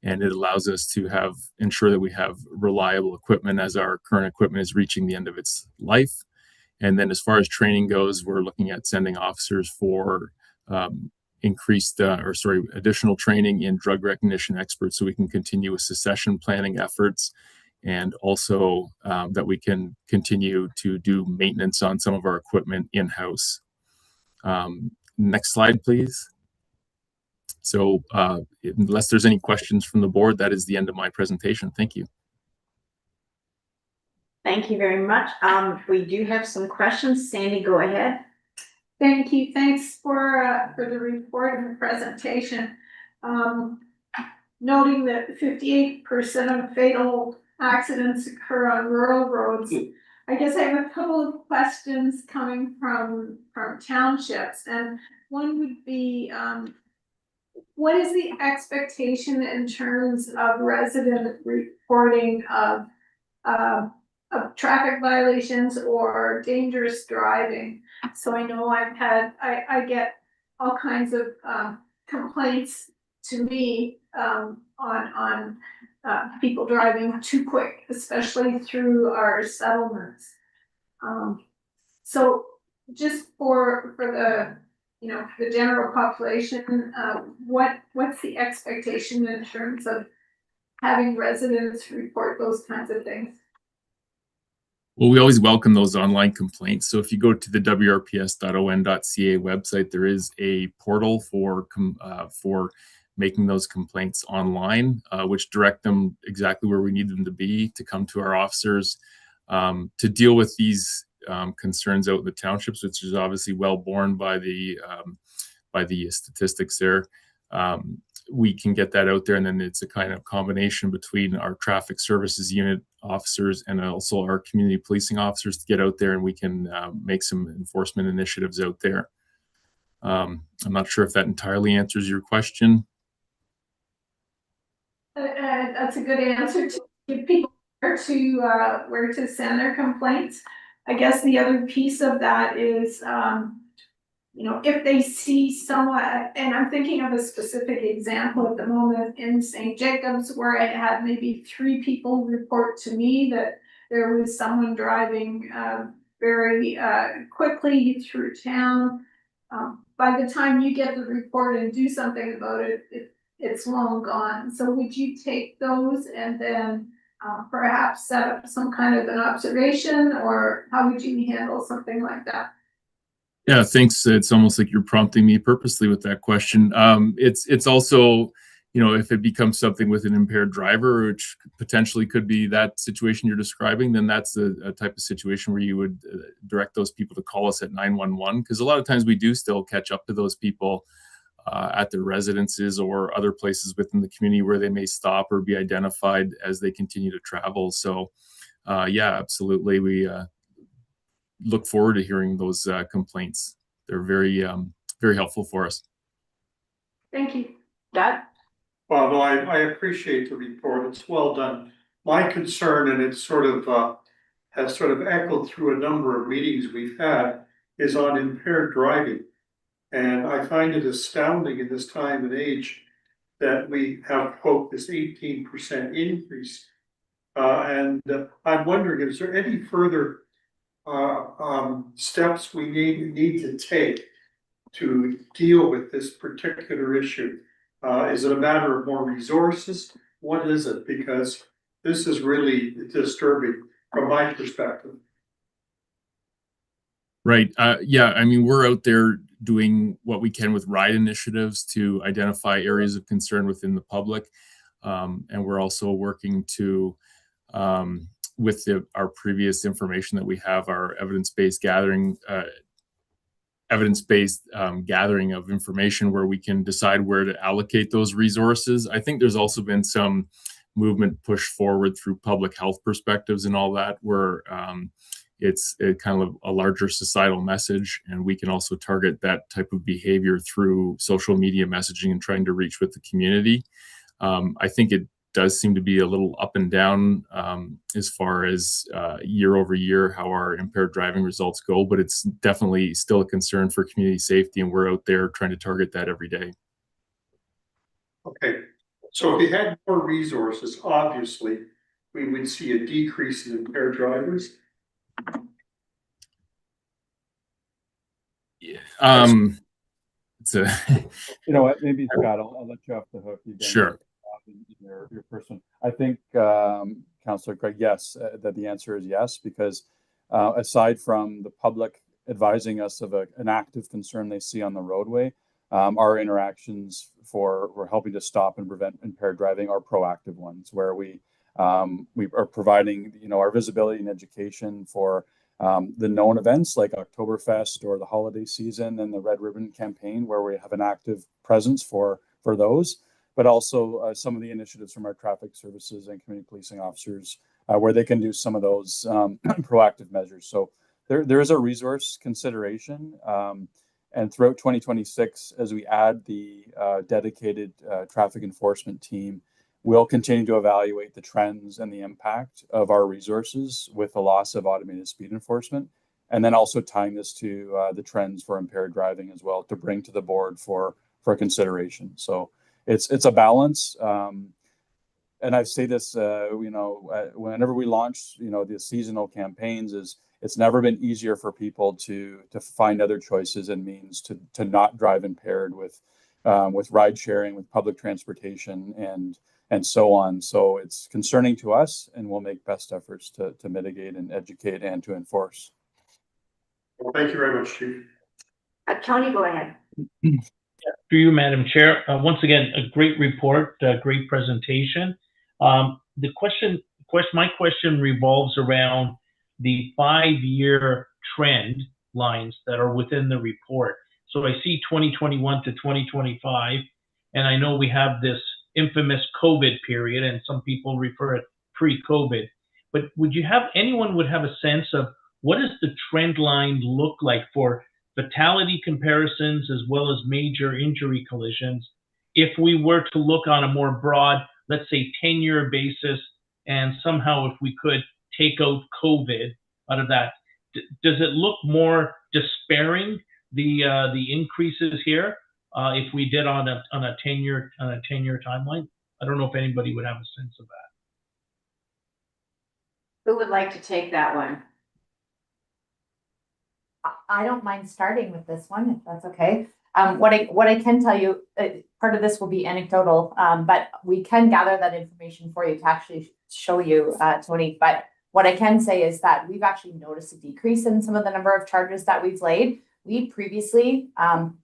And it allows us to ensure that we have reliable equipment as our current equipment is reaching the end of its life. And then as far as training goes, we're looking at sending officers for additional training in drug recognition experts so we can continue with succession planning efforts, and also that we can continue to do maintenance on some of our equipment in-house. Next slide, please. So unless there's any questions from the board, that is the end of my presentation. Thank you. Thank you very much. We do have some questions. Sandy, go ahead. Thank you. Thanks for the report and the presentation. Noting that 58% of fatal accidents occur on rural roads, I guess I have a couple of questions coming from townships, and one would be, what is the expectation in terms of resident reporting of traffic violations or dangerous driving? So I know I get all kinds of complaints to me on people driving too quick, especially through our settlements. So just for the the general population, what's the expectation in terms of having residents report those kinds of things? Well, we always welcome those online complaints. So if you go to the wrps.on.ca website, there is a portal for making those complaints online, which direct them exactly where we need them to be to come to our officers to deal with these concerns out in the townships, which is obviously well borne by the statistics there. We can get that out there, and then it's a kind of combination between our traffic services unit officers and also our community policing officers to get out there, and we can make some enforcement initiatives out there. I'm not sure if that entirely answers your question. That's a good answer, to give people where to send their complaints. I guess the other piece of that is, if they see someone, and I'm thinking of a specific example at the moment in St. Jacobs, where I had maybe 3 people report to me that there was someone driving very quickly through town. By the time you get the report and do something about it, it's long gone. So would you take those and then perhaps set up some kind of an observation, or how would you handle something like that? Yeah, thanks. It's almost like you're prompting me purposely with that question. It's also, if it becomes something with an impaired driver, which potentially could be that situation you're describing, then that's a type of situation where you would direct those people to call us at 911, because a lot of times we do still catch up to those people at their residences or other places within the community where they may stop or be identified as they continue to travel. So yeah, absolutely. We look forward to hearing those complaints. They're very, very helpful for us. Thank you. Doug? Well, no, I appreciate the report. It's well done. My concern, and it's has echoed through a number of meetings we've had, is on impaired driving. And I find it astounding in this time and age that we have, quote, this 18% increase. And I'm wondering, is there any further steps we need to take to deal with this particular issue? Is it a matter of more resources? What is it? Because this is really disturbing from my perspective. Right. Yeah. I mean, we're out there doing what we can with ride initiatives to identify areas of concern within the public. And we're also working to, with our previous information that we have, our evidence-based gathering, gathering of information where we can decide where to allocate those resources. I think there's also been some movement pushed forward through public health perspectives and all that, where it's a kind of a larger societal message, and we can also target that type of behavior through social media messaging and trying to reach with the community. I think it does seem to be a little up and down as far as year over year how our impaired driving results go, but it's definitely still a concern for community safety, and we're out there trying to target that every day. Okay, so if you had more resources, obviously, we would see a decrease in impaired drivers. Yeah. It's a You know what, maybe Scott, I'll let you off the hook. Sure. Your person. I think, Councillor Craig, yes, that the answer is yes, because aside from the public advising us of an active concern they see on the roadway, our interactions for helping to stop and prevent impaired driving are proactive ones, where we are providing, our visibility and education for the known events like Oktoberfest or the holiday season and the Red Ribbon campaign, where we have an active presence for those, but also some of the initiatives from our traffic services and community policing officers, where they can do some of those proactive measures. So there is a resource consideration. And throughout 2026, as we add the dedicated traffic enforcement team, we'll continue to evaluate the trends and the impact of our resources with the loss of automated speed enforcement, and then also tying this to the trends for impaired driving as well to bring to the board for consideration. So it's a balance. And I say this, whenever we launch, the seasonal campaigns, it's never been easier for people to find other choices and means to not drive impaired with ride sharing, with public transportation, and so on. So it's concerning to us, and we'll make best efforts to mitigate and educate and to enforce. Well, thank you very much, Chief. Tony, go ahead. Through you, Madam Chair. Once again, a great report, a great presentation. My question revolves around the 5-year trend lines that are within the report. So I see 2021 to 2025, and I know we have this infamous COVID period, and some people refer it pre-COVID. But anyone would have a sense of what does the trend line look like for fatality comparisons as well as major injury collisions if we were to look on a more broad, let's say 10-year basis, and somehow if we could take out COVID out of that? Does it look more despairing, the increases here, if we did on a 10-year timeline? I don't know if anybody would have a sense of that. Who would like to take that one? I don't mind starting with this one, if that's okay. What I can tell you, part of this will be anecdotal, but we can gather that information for you to actually show you, Tony. But what I can say is that we've actually noticed a decrease in some of the number of charges that we've laid. We previously,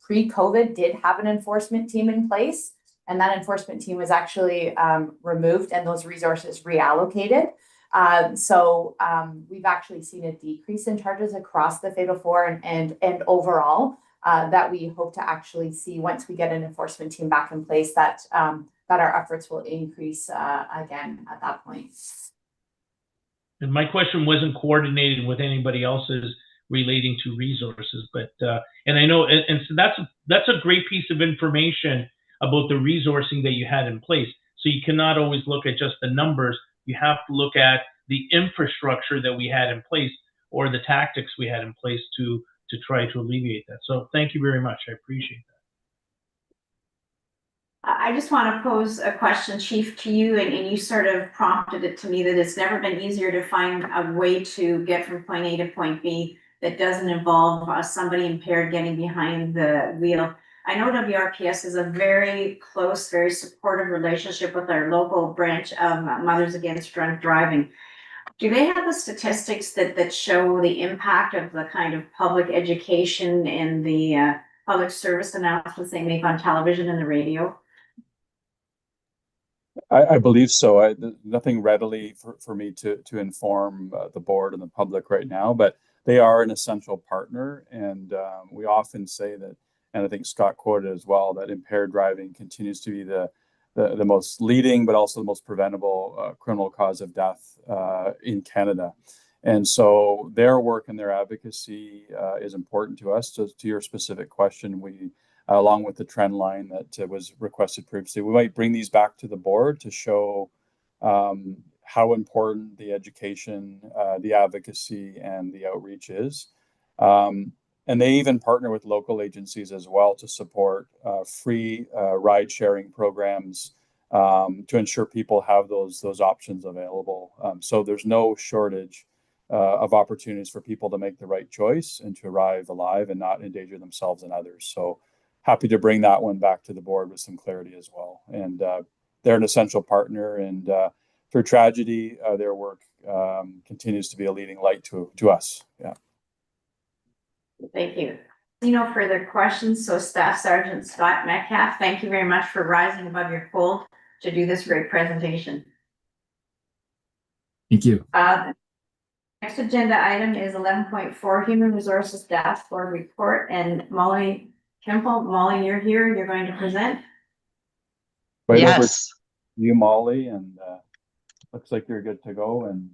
pre-COVID, did have an enforcement team in place, and that enforcement team was actually removed and those resources reallocated. So we've actually seen a decrease in charges across the Fatal Four and overall that we hope to actually see once we get an enforcement team back in place, that our efforts will increase again at that point. And my question wasn't coordinated with anybody else's relating to resources, but and I know, and so that's a great piece of information about the resourcing that you had in place. So you cannot always look at just the numbers. You have to look at the infrastructure that we had in place or the tactics we had in place to try to alleviate that. So thank you very much. I appreciate that. I just want to pose a question, Chief, to you, and you sort of prompted it to me that it's never been easier to find a way to get from point A to point B that doesn't involve somebody impaired getting behind the wheel. I know WRPS is a very close, very supportive relationship with our local branch of Mothers Against Drunk Driving. Do they have the statistics that show the impact of the kind of public education and the public service announcements they make on television and the radio? I believe so. Nothing readily for me to inform the board and the public right now, but they are an essential partner. And we often say that, and I think Scott quoted as well, that impaired driving continues to be the most leading, but also the most preventable criminal cause of death in Canada. And so their work and their advocacy is important to us. So to your specific question, we along with the trend line that was requested previously. We might bring these back to the board to show how important the education, the advocacy, and the outreach is. And they even partner with local agencies as well to support free ride sharing programs to ensure people have those options available. So there's no shortage of opportunities for people to make the right choice and to arrive alive and not endanger themselves and others. So happy to bring that one back to the board with some clarity as well. And they're an essential partner, and through tragedy, their work continues to be a leading light to us. Yeah. Thank you. No further questions. So Staff Sergeant Scott Metcalf, thank you very much for rising above your cold to do this great presentation. Thank you. Next agenda item is 11.4 Human Resources Dashboard Report, and Molly Kemple, Molly, you're here. You're going to present. Right over Yes. to you, Molly, and looks like you're good to go, and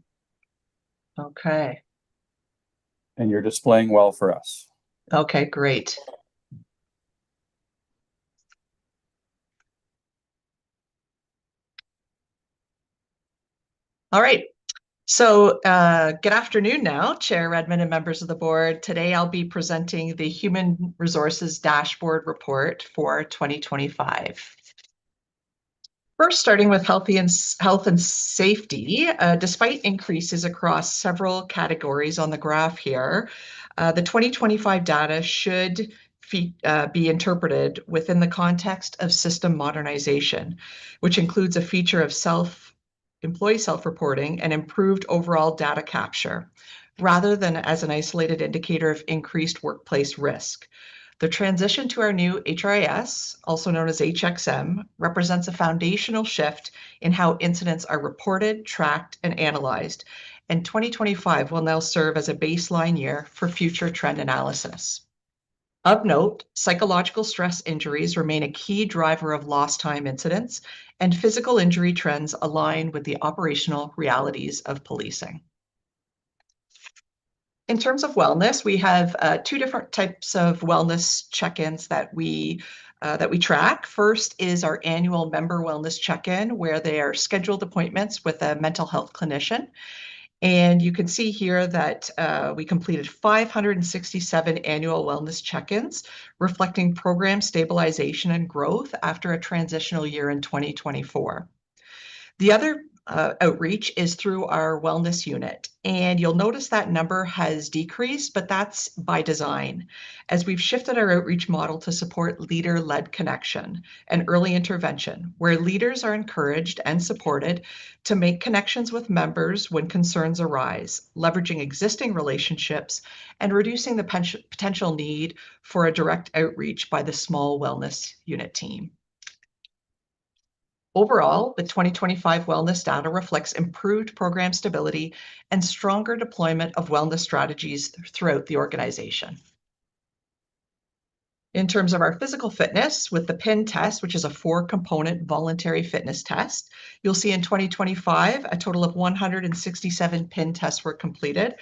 Okay. you're displaying well for us. Okay, great. All right. So good afternoon now, Chair Redmond and members of the board. Today I'll be presenting the Human Resources Dashboard Report for 2025. First, starting with health and safety, despite increases across several categories on the graph here, the 2025 data should be interpreted within the context of system modernization, which includes a feature of employee self-reporting and improved overall data capture, rather than as an isolated indicator of increased workplace risk. The transition to our new HRIS, also known as HXM, represents a foundational shift in how incidents are reported, tracked, and analyzed, and 2025 will now serve as a baseline year for future trend analysis. Of note, psychological stress injuries remain a key driver of lost time incidents, and physical injury trends align with the operational realities of policing. In terms of wellness, we have two different types of wellness check-ins that we track. First is our annual member wellness check-in, where they are scheduled appointments with a mental health clinician. And you can see here that we completed 567 annual wellness check-ins, reflecting program stabilization and growth after a transitional year in 2024. The other outreach is through our wellness unit, and you'll notice that number has decreased, but that's by design, as we've shifted our outreach model to support leader-led connection and early intervention, where leaders are encouraged and supported to make connections with members when concerns arise, leveraging existing relationships and reducing the potential need for a direct outreach by the small wellness unit team. Overall, the 2025 wellness data reflects improved program stability and stronger deployment of wellness strategies throughout the organization. In terms of our physical fitness, with the PIN test, which is a 4-component voluntary fitness test, you'll see in 2025, a total of 167 PIN tests were completed,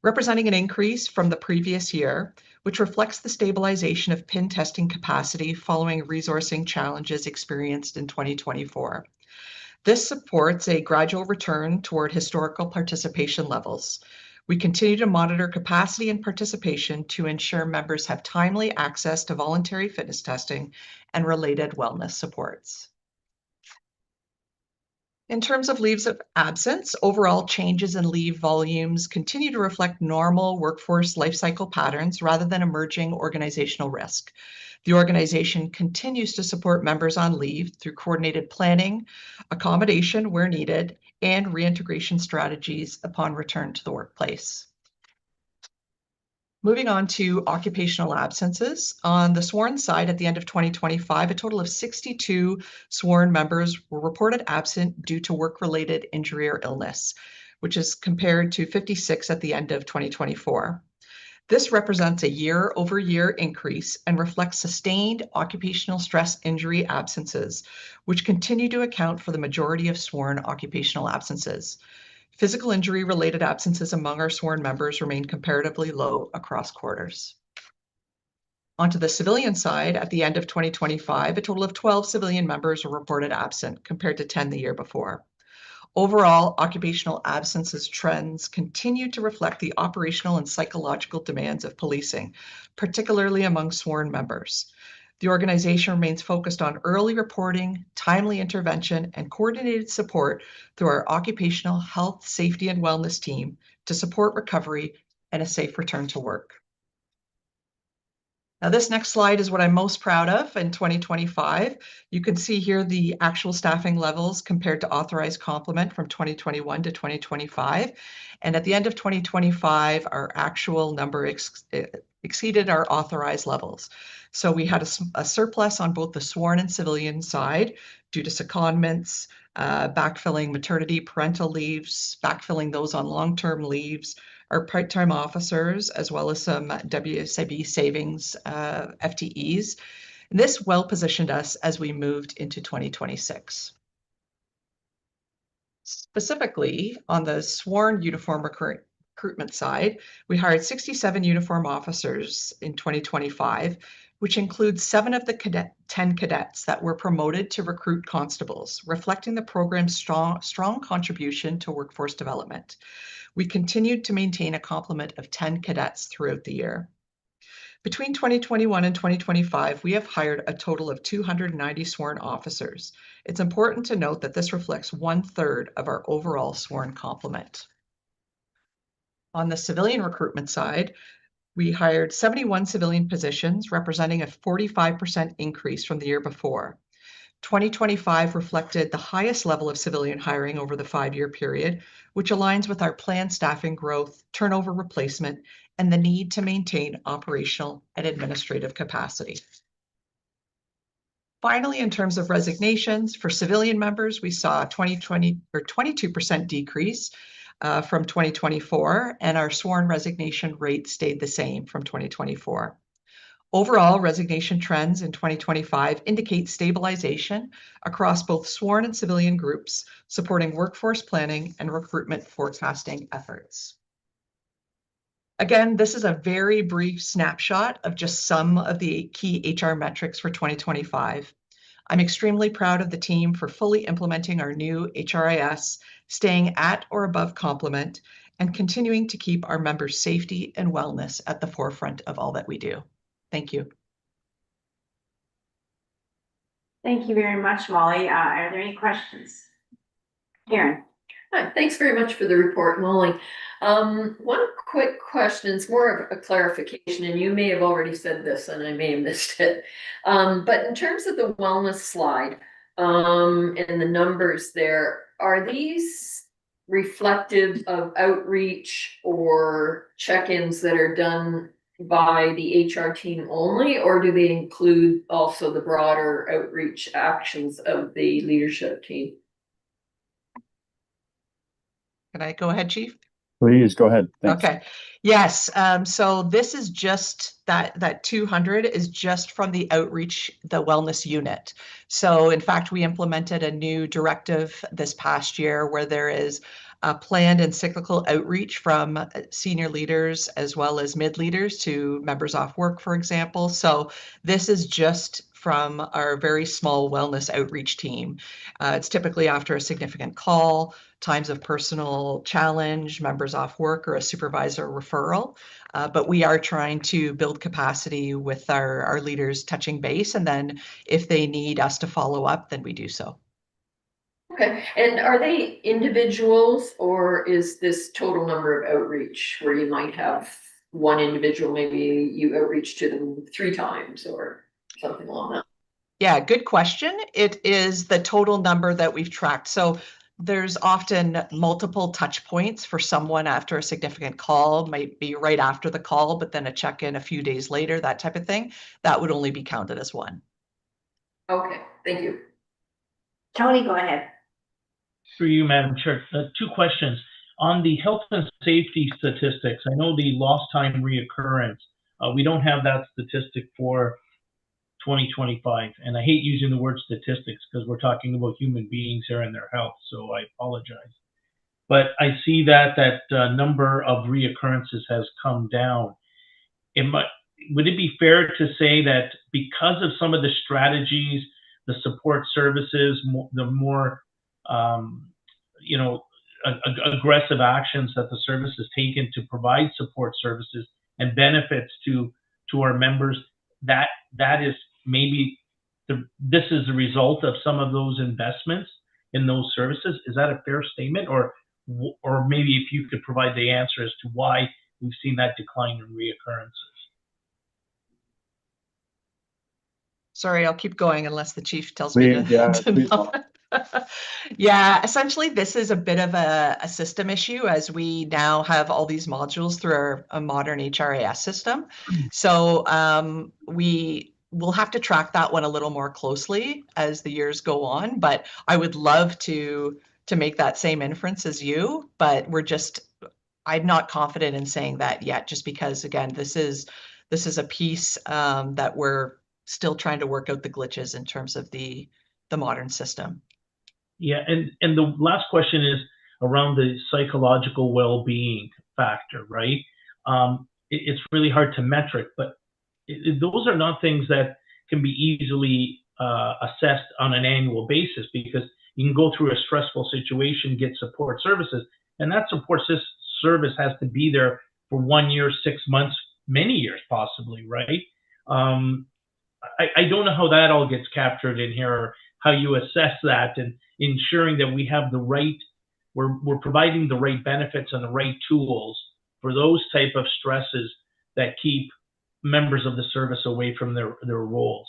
representing an increase from the previous year, which reflects the stabilization of PIN testing capacity following resourcing challenges experienced in 2024. This supports a gradual return toward historical participation levels. We continue to monitor capacity and participation to ensure members have timely access to voluntary fitness testing and related wellness supports. In terms of leaves of absence, overall changes in leave volumes continue to reflect normal workforce life cycle patterns rather than emerging organizational risk. The organization continues to support members on leave through coordinated planning, accommodation where needed, and reintegration strategies upon return to the workplace. Moving on to occupational absences. On the sworn side, at the end of 2025, a total of 62 sworn members were reported absent due to work-related injury or illness, which is compared to 56 at the end of 2024. This represents a year-over-year increase and reflects sustained occupational stress injury absences, which continue to account for the majority of sworn occupational absences. Physical injury-related absences among our sworn members remain comparatively low across quarters. Onto the civilian side, at the end of 2025, a total of 12 civilian members were reported absent, compared to 10 the year before. Overall, occupational absences trends continue to reflect the operational and psychological demands of policing, particularly among sworn members. The organization remains focused on early reporting, timely intervention, and coordinated support through our occupational health, safety, and wellness team to support recovery and a safe return to work. Now, this next slide is what I'm most proud of in 2025. You can see here the actual staffing levels compared to authorized complement from 2021 to 2025. And at the end of 2025, our actual number exceeded our authorized levels. So we had a surplus on both the sworn and civilian side due to secondments, backfilling maternity, parental leaves, backfilling those on long-term leaves, our part-time officers, as well as some WSIB savings FTEs. And this well positioned us as we moved into 2026. Specifically, on the sworn uniform recruitment side, we hired 67 uniform officers in 2025, which includes 7 of the 10 cadets that were promoted to recruit constables, reflecting the program's strong contribution to workforce development. We continued to maintain a complement of 10 cadets throughout the year. Between 2021 and 2025, we have hired a total of 290 sworn officers. It's important to note that this reflects 1/3 of our overall sworn complement. On the civilian recruitment side, we hired 71 civilian positions, representing a 45% increase from the year before. 2025 reflected the highest level of civilian hiring over the 5-year period, which aligns with our planned staffing growth, turnover replacement, and the need to maintain operational and administrative capacity. Finally, in terms of resignations, for civilian members, we saw a 22% decrease from 2024, and our sworn resignation rate stayed the same from 2024. Overall, resignation trends in 2025 indicate stabilization across both sworn and civilian groups, supporting workforce planning and recruitment forecasting efforts. Again, this is a very brief snapshot of just some of the key HR metrics for 2025. I'm extremely proud of the team for fully implementing our new HRIS, staying at or above complement, and continuing to keep our members' safety and wellness at the forefront of all that we do. Thank you. Thank you very much, Molly. Are there any questions? Karen? Hi, thanks very much for the report, Molly. One quick question, it's more of a clarification, and you may have already said this and I may have missed it. But in terms of the wellness slide, and the numbers there, are these reflective of outreach or check-ins that are done by the HR team only, or do they include also the broader outreach actions of the leadership team? Can I go ahead, Chief? Please go ahead. Thanks. Okay. Yes. So this is just that 200 is just from the outreach, the wellness unit. So in fact, we implemented a new directive this past year where there is a planned and cyclical outreach from senior leaders as well as mid leaders to members off work, for example. So this is just from our very small wellness outreach team. It's typically after a significant call, times of personal challenge, members off work, or a supervisor referral. But we are trying to build capacity with our leaders touching base. And then if they need us to follow up, then we do so. Okay. And are they individuals, or is this total number of outreach where you might have one individual, maybe you outreach to them 3 times or something along that? Yeah, good question. It is the total number that we've tracked. So there's often multiple touch points for someone after a significant call, might be right after the call, but then a check-in a few days later, that type of thing. That would only be counted as one. Okay, thank you. Tony, go ahead. For you, Madam Chair, two questions. On the health and safety statistics, I know the lost time reoccurrence. We don't have that statistic for 2025. And I hate using the word statistics because we're talking about human beings here and their health, so I apologize. But I see that number of reoccurrences has come down. Would it be fair to say that because of some of the strategies, the support services, the more aggressive actions that the service has taken to provide support services and benefits to our members, that is maybe this is the result of some of those investments in those services? Is that a fair statement, or maybe if you could provide the answer as to why we've seen that decline in reoccurrences? Sorry, I'll keep going unless the chief tells me Please. to. Yeah, essentially, this is a bit of a system issue as we now have all these modules through a modern HRIS system. So we will have to track that one a little more closely as the years go on. But I would love to make that same inference as you, but I'm not confident in saying that yet, just because, again, this is a piece that we're still trying to work out the glitches in terms of the modern system. Yeah, and the last question is around the psychological well-being factor, right? It's really hard to metric, but those are not things that can be easily assessed on an annual basis, because you can go through a stressful situation, get support services, and that support service has to be there for 1 year, 6 months, many years possibly, right? I don't know how that all gets captured in here, or how you assess that, and ensuring that we have we're providing the right benefits and the right tools for those type of stresses that keep members of the service away from their roles.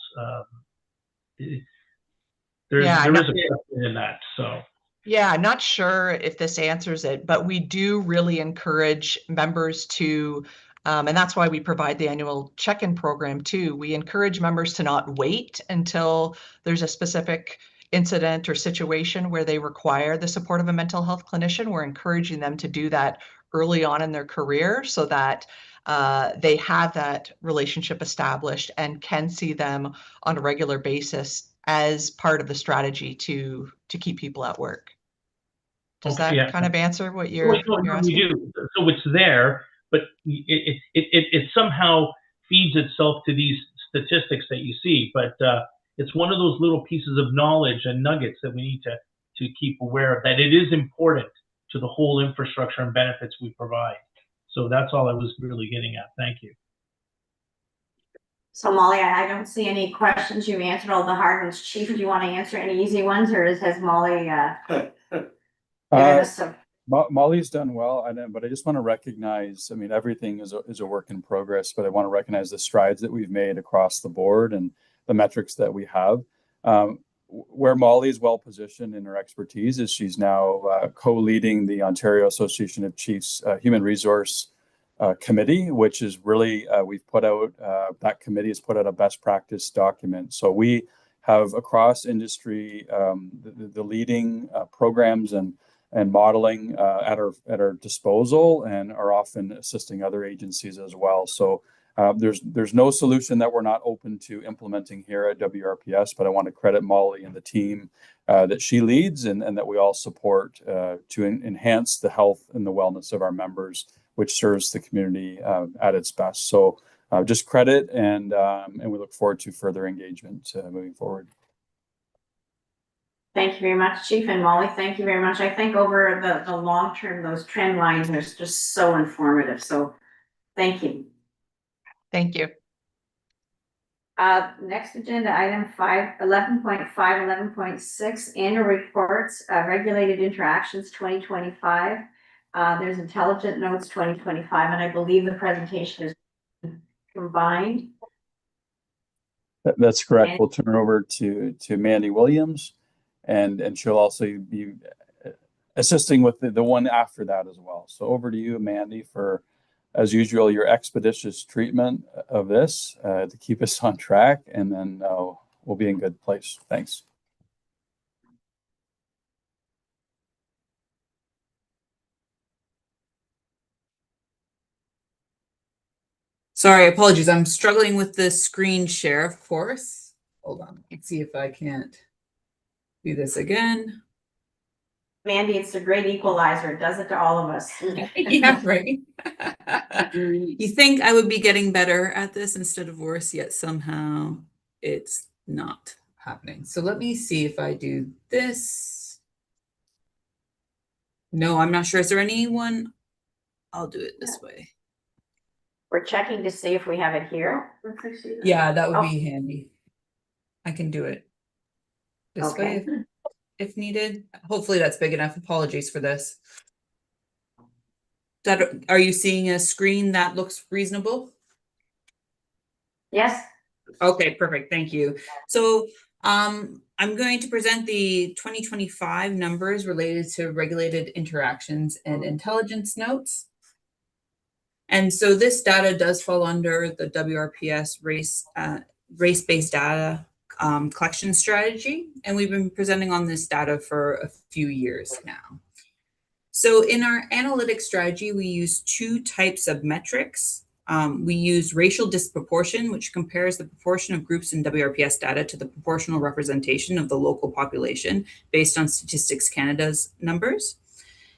There is a question in that, so. Yeah, not sure if this answers it, but we do really encourage members to, and that's why we provide the annual check-in program too. We encourage members to not wait until there's a specific incident or situation where they require the support of a mental health clinician. We're encouraging them to do that early on in their career so that they have that relationship established and can see them on a regular basis as part of the strategy to keep people at work. Does that kind of answer what you're asking? We do. So it's there, but it somehow feeds itself to these statistics that you see. But it's one of those little pieces of knowledge and nuggets that we need to keep aware of, that it is important to the whole infrastructure and benefits we provide. So that's all I was really getting at. Thank you. So Molly, I don't see any questions. You've answered all the hard ones. Chief, do you want to answer any easy ones, or has Molly given us some? Molly's done well, but I just want to recognize, I mean, everything is a work in progress, but I want to recognize the strides that we've made across the board and the metrics that we have. Where Molly is well positioned in her expertise is she's now co-leading the Ontario Association of Chiefs Human Resource Committee, which is really, we've put out, that committee has put out a best practice document. So we have across industry the leading programs and modeling at our disposal, and are often assisting other agencies as well. So there's no solution that we're not open to implementing here at WRPS, but I want to credit Molly and the team that she leads and that we all support to enhance the health and the wellness of our members, which serves the community at its best. So just credit, and we look forward to further engagement moving forward. Thank you very much, Chief, and Molly, thank you very much. I think over the long term, those trend lines are just so informative. So thank you. Thank you. Next agenda item 11.5, 11.6, annual reports, regulated interactions 2025. There's intelligent notes 2025, and I believe the presentation is combined. That's correct. We'll turn it over to Mandy Williams, and she'll also be assisting with the one after that as well. So over to you, Mandy, for, as usual, your expeditious treatment of this to keep us on track, and then we'll be in good place. Thanks. Sorry, apologies. I'm struggling with the screen share, of course. Hold on. Let's see if I can't do this again. Mandy, it's a great equalizer. It does it to all of us. Yeah, right. You think I would be getting better at this instead of worse, yet somehow it's not happening. So let me see if I do this. No, I'm not sure. Is there anyone? I'll do it this way. We're checking to see if we have it here. Yeah, that would be handy. I can do it this Okay. way if needed. Hopefully that's big enough. Apologies for this. Are you seeing a screen that looks reasonable? Yes. Okay, perfect. Thank you. So I'm going to present the 2025 numbers related to regulated interactions and intelligence notes. And so this data does fall under the WRPS race-based data collection strategy. And we've been presenting on this data for a few years now. So in our analytics strategy, we use two types of metrics. We use racial disproportion, which compares the proportion of groups in WRPS data to the proportional representation of the local population based on Statistics Canada's numbers.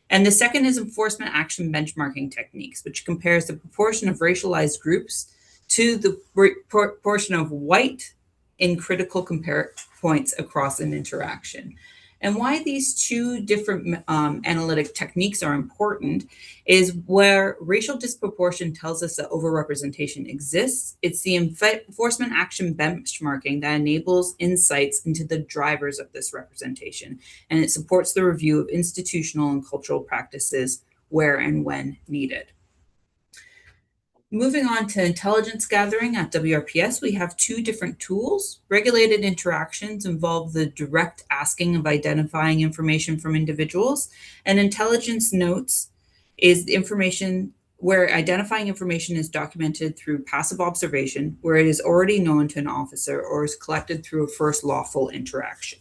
And the second is enforcement action benchmarking techniques, which compares the proportion of racialized groups to the proportion of white in critical compare points across an interaction. And why these two different analytic techniques are important is where racial disproportion tells us that overrepresentation exists. It's the enforcement action benchmarking that enables insights into the drivers of this representation, and it supports the review of institutional and cultural practices where and when needed. Moving on to intelligence gathering at WRPS, we have two different tools. Regulated interactions involve the direct asking of identifying information from individuals, and intelligence notes is information where identifying information is documented through passive observation, where it is already known to an officer or is collected through a first lawful interaction.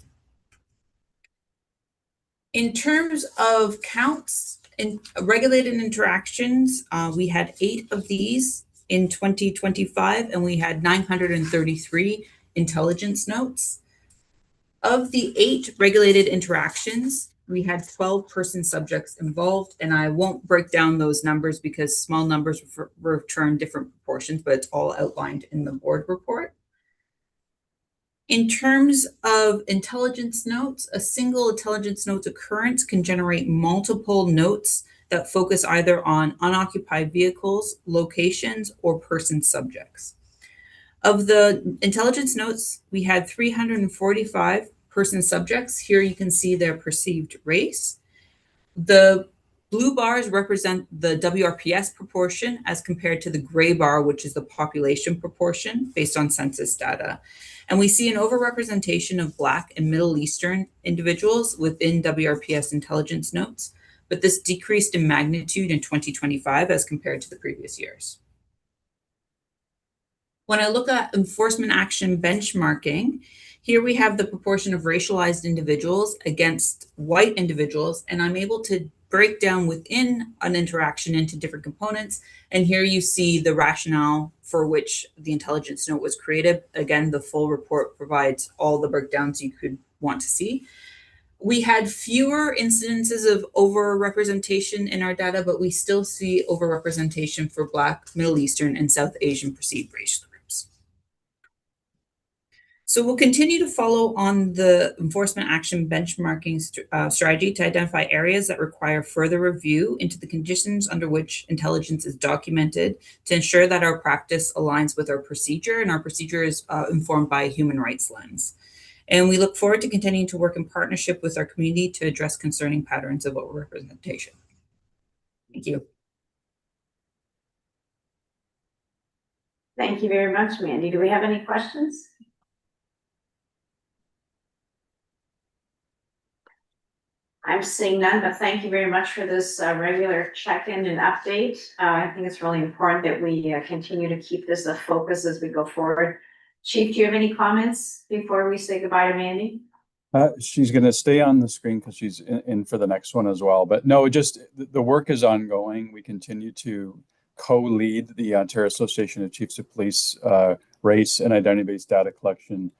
In terms of counts, in regulated interactions, we had 8 of these in 2025, and we had 933 intelligence notes. Of the 8 regulated interactions, we had 12 person subjects involved, and I won't break down those numbers because small numbers return different proportions, but it's all outlined in the board report. In terms of intelligence notes, a single intelligence notes occurrence can generate multiple notes that focus either on unoccupied vehicles, locations, or person subjects. Of the intelligence notes, we had 345 person subjects. Here you can see their perceived race. The blue bars represent the WRPS proportion as compared to the gray bar, which is the population proportion based on census data. And we see an overrepresentation of Black and Middle Eastern individuals within WRPS intelligence notes, but this decreased in magnitude in 2025 as compared to the previous years. When I look at enforcement action benchmarking, here we have the proportion of racialized individuals against white individuals, and I'm able to break down within an interaction into different components. And here you see the rationale for which the intelligence note was created. Again, the full report provides all the breakdowns you could want to see. We had fewer incidences of overrepresentation in our data, but we still see overrepresentation for Black, Middle Eastern, and South Asian perceived race groups. So we'll continue to follow on the enforcement action benchmarking strategy to identify areas that require further review into the conditions under which intelligence is documented to ensure that our practice aligns with our procedure, and our procedure is informed by a human rights lens. And we look forward to continuing to work in partnership with our community to address concerning patterns of overrepresentation. Thank you. Thank you very much, Mandy. Do we have any questions? I'm seeing none, but thank you very much for this regular check-in and update. I think it's really important that we continue to keep this a focus as we go forward. Chief, do you have any comments before we say goodbye to Mandy? She's going to stay on the screen because she's in for the next one as well. But no, just the work is ongoing. We continue to co-lead the Ontario Association of Chiefs of Police race and identity-based data collection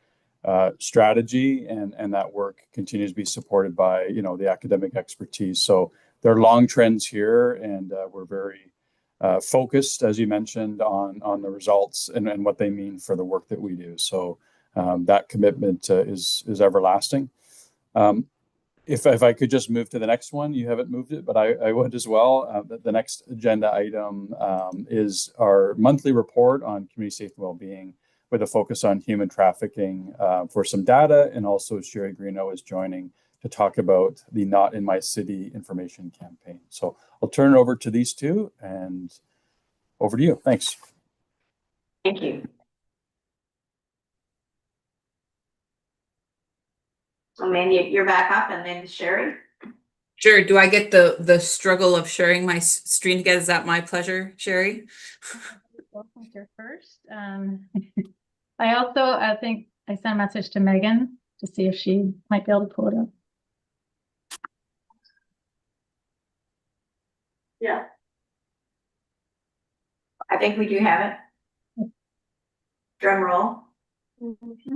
strategy, and that work continues to be supported by the academic expertise. So there are long trends here, and we're very focused, as you mentioned, on the results and what they mean for the work that we do. So that commitment is everlasting. If I could just move to the next one, you haven't moved it, but I would as well. The next agenda item is our monthly report on community safety and well-being, with a focus on human trafficking for some data, and also Sherry Greeno is joining to talk about the Not in My City information campaign. So I'll turn it over to these two, and over to you. Thanks. Thank you. So Mandy, you're back up, and then Sherry. Sure. Do I get the struggle of sharing my screen again? Is that my pleasure, Sherry? Here first. I also think I sent a message to Megan to see if she might be able to pull it up. Yeah. I think we do have it. Drum roll. Mm-hmm.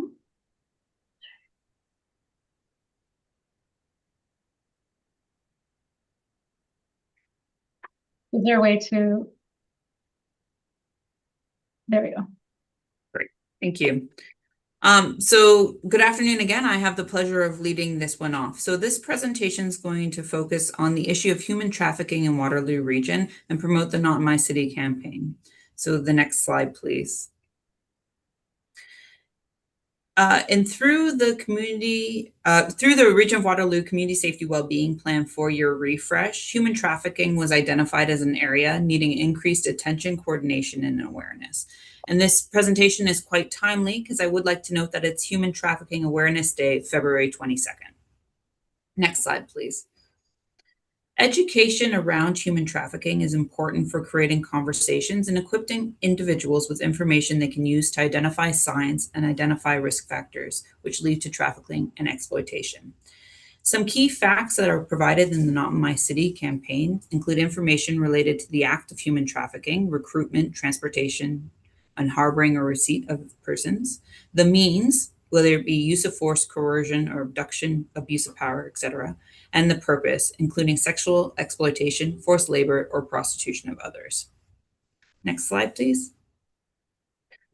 Is there a way to? There we go. Great. Thank you. So good afternoon again. I have the pleasure of leading this one off. So this presentation is going to focus on the issue of human trafficking in Waterloo region and promote the Not in My City campaign. So the next slide, please. And through the Region of Waterloo Community Safety Wellbeing Plan 4-year refresh, human trafficking was identified as an area needing increased attention, coordination, and awareness. And this presentation is quite timely because I would like to note that it's Human Trafficking Awareness Day, February 22nd. Next slide, please. Education around human trafficking is important for creating conversations and equipping individuals with information they can use to identify signs and identify risk factors, which lead to trafficking and exploitation. Some key facts that are provided in the Not in My City campaign include information related to the act of human trafficking, recruitment, transportation, and harboring or receipt of persons, the means, whether it be use of force, coercion, or abduction, abuse of power, etc., and the purpose, including sexual exploitation, forced labor, or prostitution of others. Next slide, please.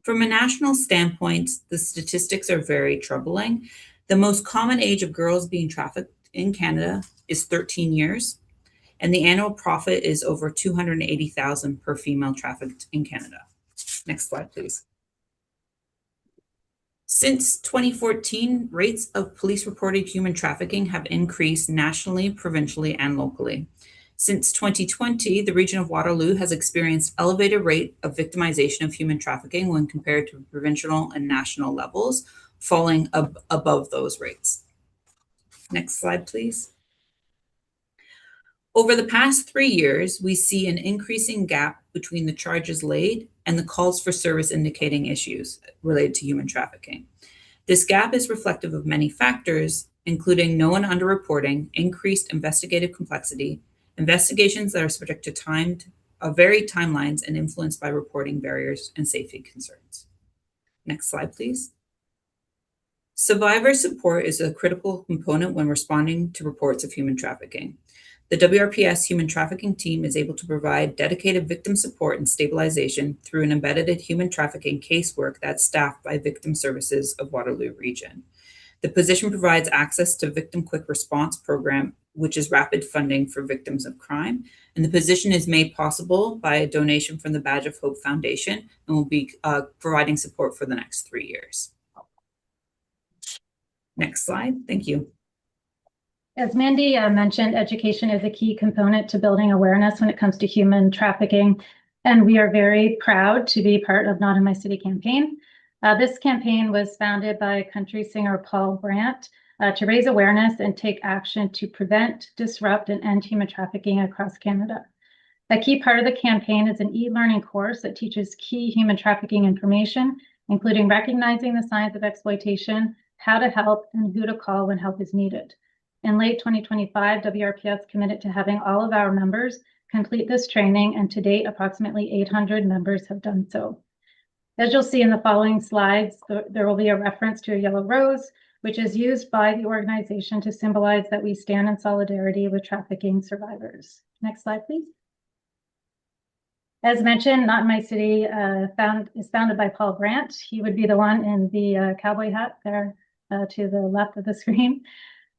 From a national standpoint, the statistics are very troubling. The most common age of girls being trafficked in Canada is 13 years, and the annual profit is over $280,000 per female trafficked in Canada. Next slide, please. Since 2014, rates of police-reported human trafficking have increased nationally, provincially, and locally. Since 2020, the region of Waterloo has experienced elevated rate of victimization of human trafficking when compared to provincial and national levels, falling above those rates. Next slide, please. Over the past 3 years, we see an increasing gap between the charges laid and the calls for service indicating issues related to human trafficking. This gap is reflective of many factors, including known underreporting, increased investigative complexity, investigations that are subject to varied timelines and influenced by reporting barriers and safety concerns. Next slide, please. Survivor support is a critical component when responding to reports of human trafficking. The WRPS human trafficking team is able to provide dedicated victim support and stabilization through an embedded human trafficking casework that's staffed by Victim Services of Waterloo Region. The position provides access to Victim Quick Response Program, which is rapid funding for victims of crime. And the position is made possible by a donation from the Badge of Hope Foundation and will be providing support for the next 3 years. Next slide, thank you. As Mandy mentioned, education is a key component to building awareness when it comes to human trafficking, and we are very proud to be part of Not in My City campaign. This campaign was founded by country singer Paul Brandt to raise awareness and take action to prevent, disrupt, and end human trafficking across Canada. A key part of the campaign is an e-learning course that teaches key human trafficking information, including recognizing the signs of exploitation, how to help, and who to call when help is needed. In late 2025, WRPS committed to having all of our members complete this training, and to date, approximately 800 members have done so. As you'll see in the following slides, there will be a reference to a yellow rose, which is used by the organization to symbolize that we stand in solidarity with trafficking survivors. Next slide, please. As mentioned, Not in My City is founded by Paul Grant. He would be the one in the cowboy hat there to the left of the screen.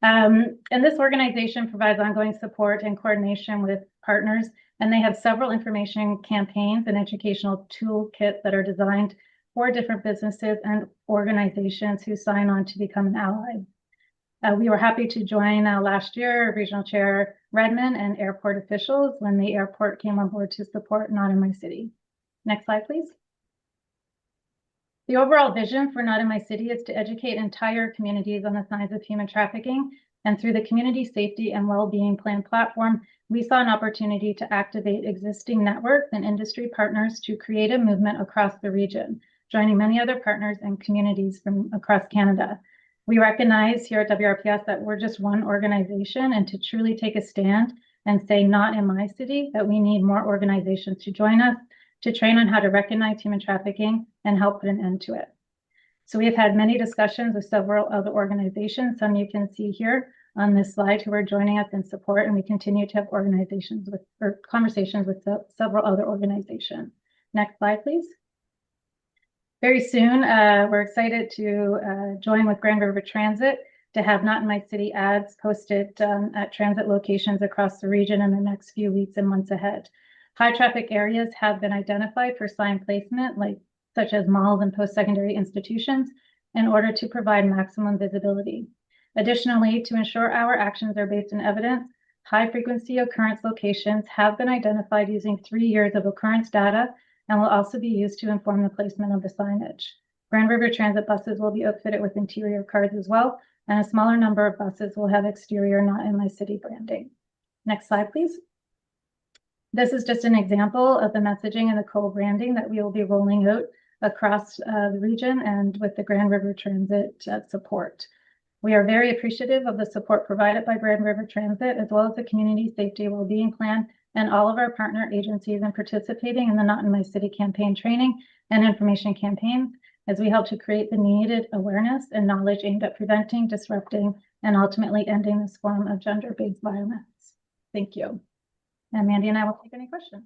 And this organization provides ongoing support and coordination with partners, and they have several information campaigns and educational toolkits that are designed for different businesses and organizations who sign on to become an ally. We were happy to join last year Regional Chair Redmond and airport officials when the airport came on board to support Not in My City. Next slide, please. The overall vision for Not in My City is to educate entire communities on the signs of human trafficking, and through the Community Safety and Wellbeing Plan platform, we saw an opportunity to activate existing networks and industry partners to create a movement across the region, joining many other partners and communities from across Canada. We recognize here at WRPS that we're just one organization, and to truly take a stand and say Not in My City, that we need more organizations to join us to train on how to recognize human trafficking and help put an end to it. So we have had many discussions with several other organizations. Some you can see here on this slide who are joining us in support, and we continue to have conversations with several other organizations. Next slide, please. Very soon, we're excited to join with Grand River Transit to have Not in My City ads posted at transit locations across the region in the next few weeks and months ahead. High traffic areas have been identified for sign placement, such as malls and post-secondary institutions, in order to provide maximum visibility. Additionally, to ensure our actions are based on evidence, high-frequency occurrence locations have been identified using 3 years of occurrence data and will also be used to inform the placement of the signage. Grand River Transit buses will be outfitted with interior cards as well, and a smaller number of buses will have exterior Not in My City branding. Next slide, please. This is just an example of the messaging and the co-branding that we will be rolling out across the region and with the Grand River Transit support. We are very appreciative of the support provided by Grand River Transit, as well as the Community Safety Wellbeing Plan and all of our partner agencies in participating in the Not in My City campaign training and information campaigns, as we help to create the needed awareness and knowledge aimed at preventing, disrupting, and ultimately ending this form of gender-based violence. Thank you. And Mandy and I will take any questions.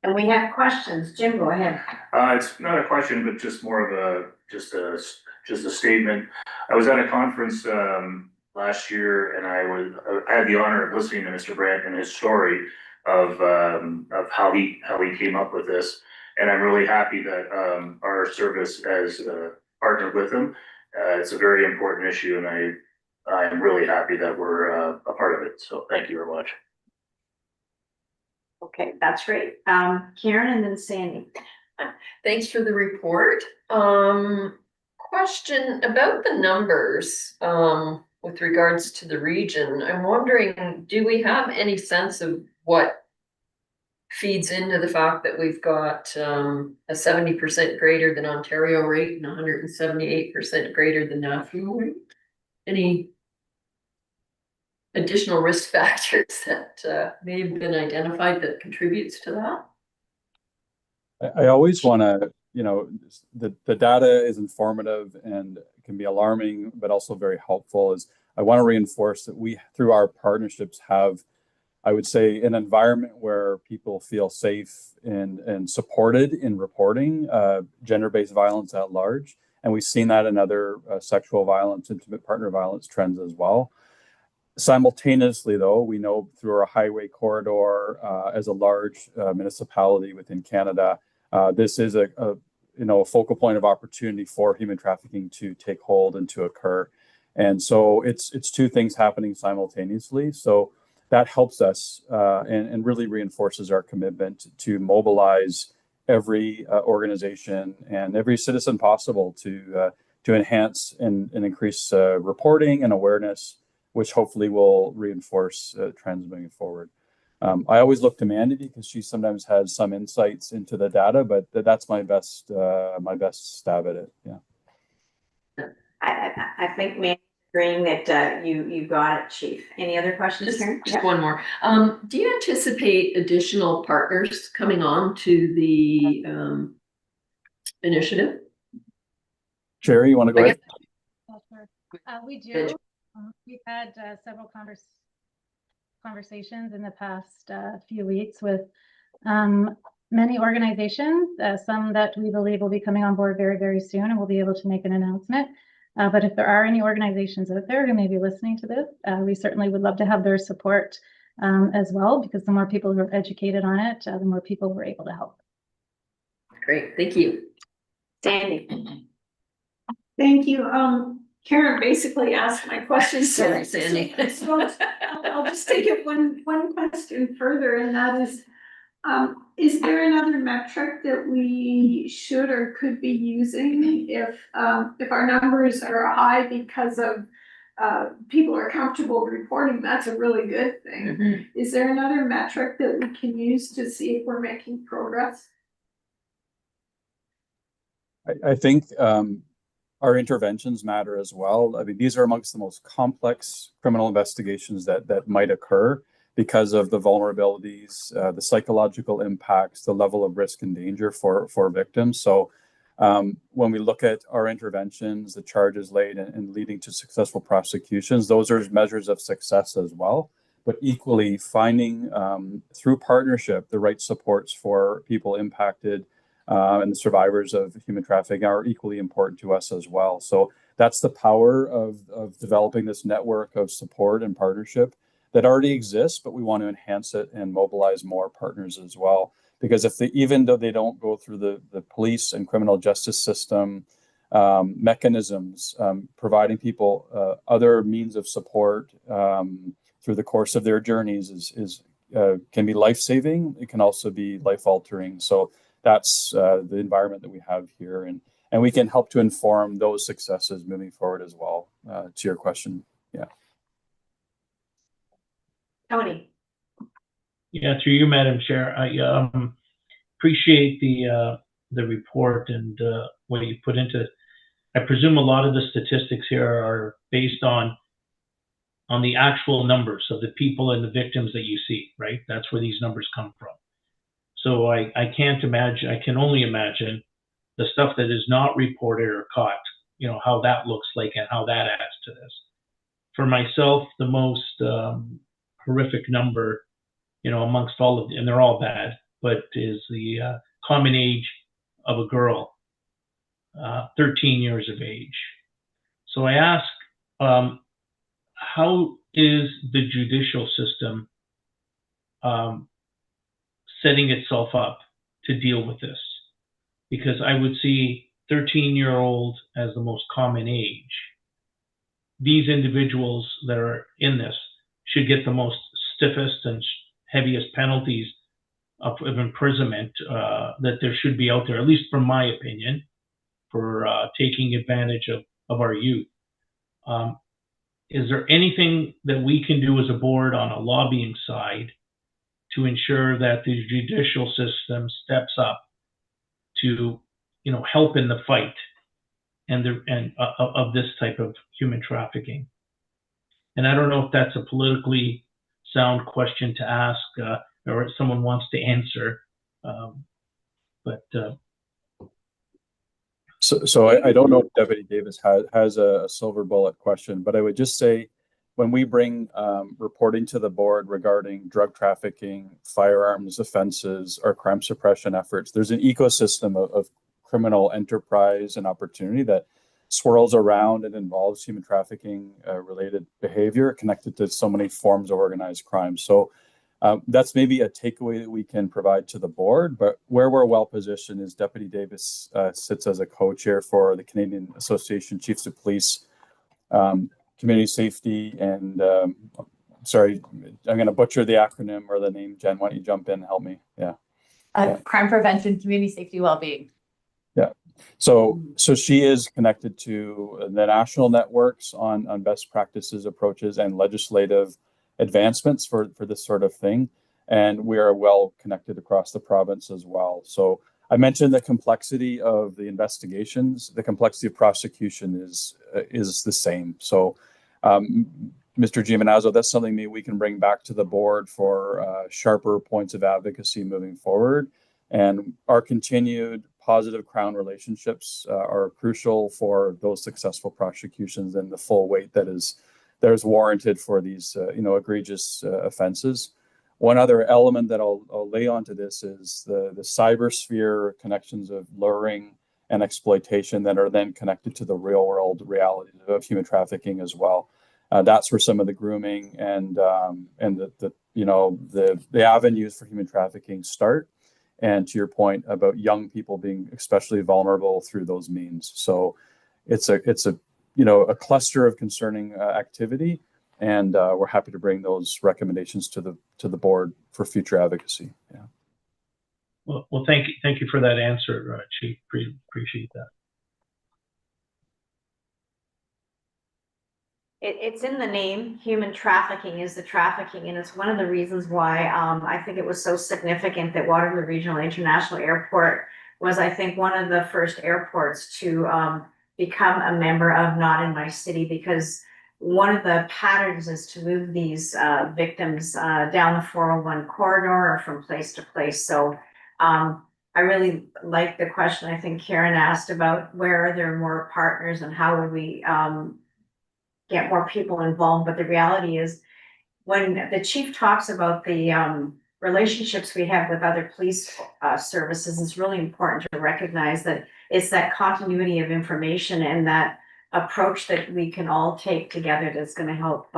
And we have questions. Jim, go ahead. It's not a question, but just more of just a statement. I was at a conference last year, and I had the honor of listening to Mr. Brandt and his story of how he came up with this, and I'm really happy that our service has partnered with him. It's a very important issue, and I'm really happy that we're a part of it. So thank you very much. Okay, that's great. Karen and then Sandy. Thanks for the report. Question about the numbers with regards to the region. I'm wondering, do we have any sense of what feeds into the fact that we've got a 70% greater than Ontario rate and 178% greater than national rate? Any additional risk factors that may have been identified that contributes to that? I always want to, the data is informative and can be alarming, but also very helpful. I want to reinforce that we, through our partnerships, have, I would say, an environment where people feel safe and supported in reporting gender-based violence at large. And we've seen that in other sexual violence, intimate partner violence trends as well. Simultaneously, though, we know through our highway corridor as a large municipality within Canada, this is a focal point of opportunity for human trafficking to take hold and to occur. And so it's two things happening simultaneously. So that helps us and really reinforces our commitment to mobilize every organization and every citizen possible to to enhance and increase reporting and awareness, which hopefully will reinforce trends moving forward. I always look to Mandy because she sometimes has some insights into the data, but that's my best stab at it. Yeah. I think Mandy's agreeing that you got it, Chief. Any other questions, Karen? Just one more. Do you anticipate additional partners coming on to the initiative? Jerry, you want to go ahead? We do. We've had several conversations in the past few weeks with many organizations, some that we believe will be coming on board very, very soon, and we'll be able to make an announcement. But if there are any organizations out there who may be listening to this, we certainly would love to have their support as well, because the more people who are educated on it, the more people we're able to help. Great, thank you. Sandy. Thank you. Karen basically asked my question. Sorry, Sandy. So I'll just take it one question further, and that is there another metric that we should or could be using if our numbers are high because of people are comfortable reporting? That's a really good thing. Mm-hmm. Is there another metric that we can use to see if we're making progress? I think our interventions matter as well. I mean, these are amongst the most complex criminal investigations that might occur because of the vulnerabilities, the psychological impacts, the level of risk and danger for victims. So when we look at our interventions, the charges laid and leading to successful prosecutions, those are measures of success as well. But equally, finding through partnership the right supports for people impacted and the survivors of human trafficking are equally important to us as well. So that's the power of developing this network of support and partnership that already exists, but we want to enhance it and mobilize more partners as well. Because even though they don't go through the police and criminal justice system mechanisms, providing people other means of support through the course of their journeys can be life-saving. It can also be life-altering. So that's the environment that we have here, and we can help to inform those successes moving forward as well. To your question, yeah. Tony. Yeah, through you, Madam Chair. I appreciate the report and what you put into it. I presume a lot of the statistics here are based on the actual numbers of the people and the victims that you see, right? That's where these numbers come from. So I can't imagine, I can only imagine the stuff that is not reported or caught, how that looks like and how that adds to this. For myself, the most horrific number, amongst all of them, and they're all bad, but is the common age of a girl, 13 years of age. So I ask, how is the judicial system setting itself up to deal with this? Because I would see 13-year-old as the most common age. These individuals that are in this should get the most stiffest and heaviest penalties of imprisonment that there should be out there, at least from my opinion, for taking advantage of our youth. Is there anything that we can do as a board on a lobbying side to ensure that the judicial system steps up to, help in the fight of this type of human trafficking? And I don't know if that's a politically sound question to ask or if someone wants to answer, So I don't know if Deputy Davis has a silver bullet question, but I would just say when we bring reporting to the board regarding drug trafficking, firearms offenses, or crime suppression efforts, there's an ecosystem of criminal enterprise and opportunity that swirls around and involves human trafficking related behavior connected to so many forms of organized crime. So that's maybe a takeaway that we can provide to the board, but where we're well positioned is Deputy Davis sits as a co-chair for the Canadian Association of Chiefs of Police, Community Safety, and sorry, I'm going to butcher the acronym or the name. Jen, why don't you jump in and help me? Yeah. Crime prevention, community safety, well-being. Yeah. So she is connected to the national networks on best practices, approaches, and legislative advancements for this sort of thing. And we are well connected across the province as well. So I mentioned the complexity of the investigations. The complexity of prosecution is the same. So, Mr. Giovinazzo, that's something maybe we can bring back to the board for sharper points of advocacy moving forward. And our continued positive Crown relationships are crucial for those successful prosecutions and the full weight that is warranted for these egregious offenses. One other element that I'll lay onto this is the cybersphere connections of luring and exploitation that are then connected to the real world realities of human trafficking as well. That's where some of the grooming and the avenues for human trafficking start. And to your point about young people being especially vulnerable through those means. So it's a cluster of concerning activity, and we're happy to bring those recommendations to the board for future advocacy. Yeah. Well, thank you for that answer, Chief. Appreciate that. It's in the name. Human trafficking is the trafficking, and it's one of the reasons why I think it was so significant that Waterloo Regional International Airport was, I think, one of the first airports to become a member of Not in My City, because one of the patterns is to move these victims down the 401 corridor or from place to place. So I really like the question I think Karen asked about where are there more partners and how would we get more people involved. But the reality is, when the chief talks about the relationships we have with other police services, it's really important to recognize that it's that continuity of information and that approach that we can all take together that's going to help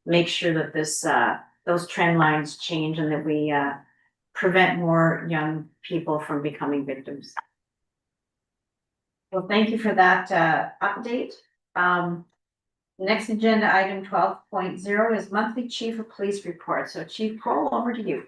make sure that those trend lines change and that we prevent more young people from becoming victims. Well, thank you for that update. Next agenda item 12.0 is monthly chief of police report. So Chief Kroll, over to you.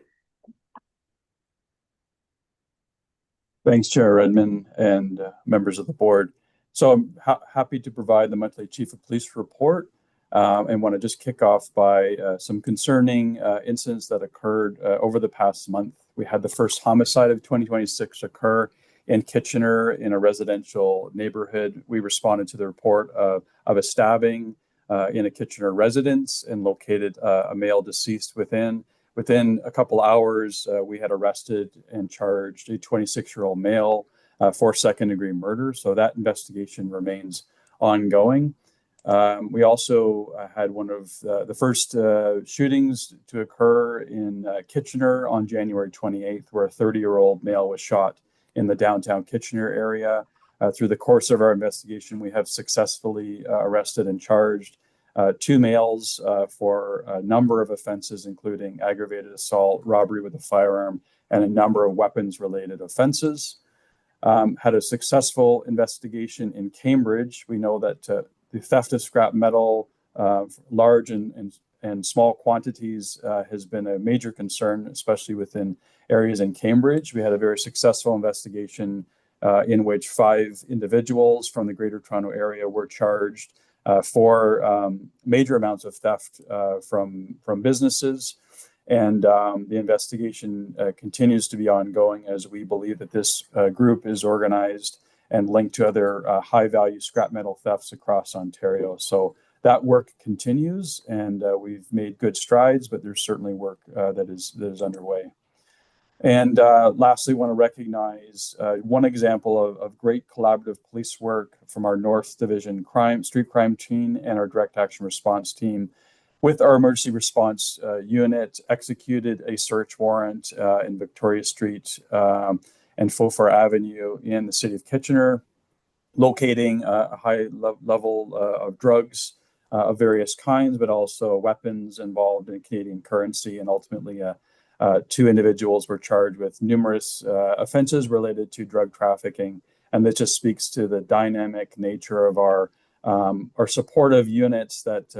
Thanks, Chair Redmond and members of the board. So I'm happy to provide the monthly chief of police report and want to just kick off by some concerning incidents that occurred over the past month. We had the first homicide of 2026 occur in Kitchener in a residential neighborhood. We responded to the report of a stabbing in a Kitchener residence and located a male deceased within. Within a couple hours, we had arrested and charged a 26-year-old male for second-degree murder. So that investigation remains ongoing. We also had one of the first shootings to occur in Kitchener on January 28th, where a 30-year-old male was shot in the downtown Kitchener area. Through the course of our investigation, we have successfully arrested and charged two males for a number of offenses, including aggravated assault, robbery with a firearm, and a number of weapons-related offenses. Had a successful investigation in Cambridge. We know that the theft of scrap metal, large and small quantities, has been a major concern, especially within areas in Cambridge. We had a very successful investigation in which 5 individuals from the Greater Toronto Area were charged for major amounts of theft from businesses. And the investigation continues to be ongoing, as we believe that this group is organized and linked to other high-value scrap metal thefts across Ontario. So that work continues, and we've made good strides, but there's certainly work that is underway. And lastly, want to recognize one example of great collaborative police work from our North Division street crime team and our direct action response team. With our emergency response unit, executed a search warrant in Victoria Street and Beaufort Avenue in the city of Kitchener, locating a high level of drugs of various kinds, but also weapons involved in Canadian currency. And ultimately, 2 individuals were charged with numerous offenses related to drug trafficking. And this just speaks to the dynamic nature of our supportive units that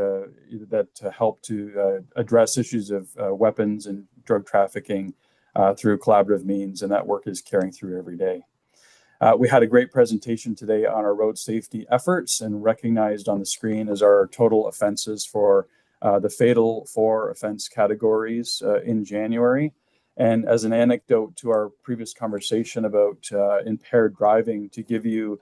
help to address issues of weapons and drug trafficking through collaborative means, and that work is carrying through every day. We had a great presentation today on our road safety efforts, and recognized on the screen is our total offenses for the fatal 4 offense categories in January. And as an anecdote to our previous conversation about impaired driving, to give you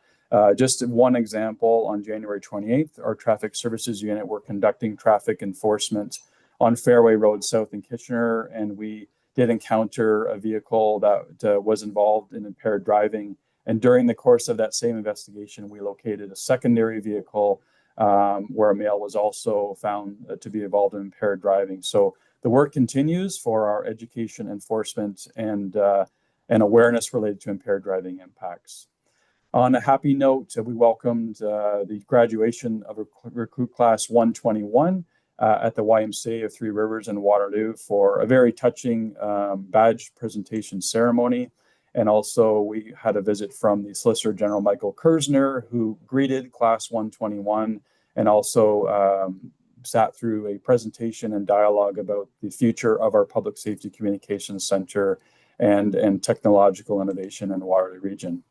just one example, on January 28th, our traffic services unit were conducting traffic enforcement on Fairway Road South in Kitchener, and we did encounter a vehicle that was involved in impaired driving. And during the course of that same investigation, we located a secondary vehicle where a male was also found to be involved in impaired driving. So the work continues for our education, enforcement, and awareness related to impaired driving impacts. On a happy note, we welcomed the graduation of recruit class 121 at the YMCA of Three Rivers in Waterloo for a very touching badge presentation ceremony. And also we had a visit from the Solicitor General Michael Kersner, who greeted class 121 and also sat through a presentation and dialogue about the future of our Public Safety Communications Center and technological innovation in the Waterloo region.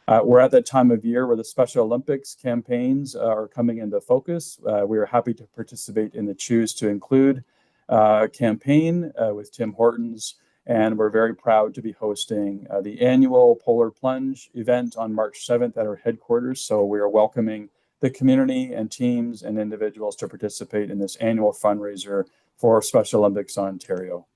We're at that time of year where the Special Olympics campaigns are coming into focus. We are happy to participate in the Choose to Include campaign with Tim Hortons, and we're very proud to be hosting the annual Polar Plunge event on March 7th at our headquarters. So we are welcoming the community and teams and individuals to participate in this annual fundraiser for Special Olympics Ontario.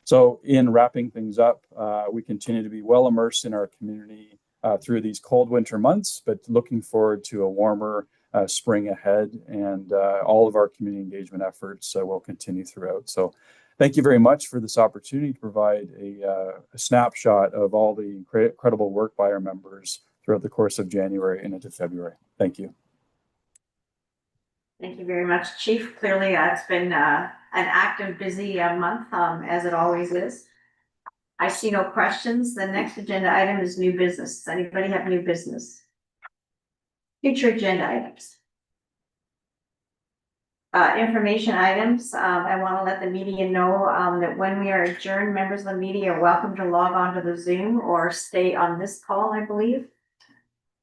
So in wrapping things up, we continue to be well immersed in our community through these cold winter months, but looking forward to a warmer spring ahead, and all of our community engagement efforts will continue throughout. So thank you very much for this opportunity to provide a snapshot of all the incredible work by our members throughout the course of January and into February. Thank you. Thank you very much, Chief. Clearly, it's been an active, busy month, as it always is. I see no questions. The next agenda item is new business. Does anybody have new business? Future agenda items. Information items. I want to let the media know that when we are adjourned, members of the media are welcome to log on to the Zoom or stay on this call, I believe.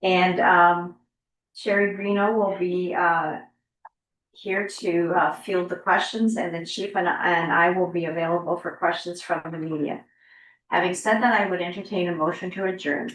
And Sherry Greeno will be here to field the questions, and the Chief and I will be available for questions from the media. Having said that, I would entertain a motion to adjourn.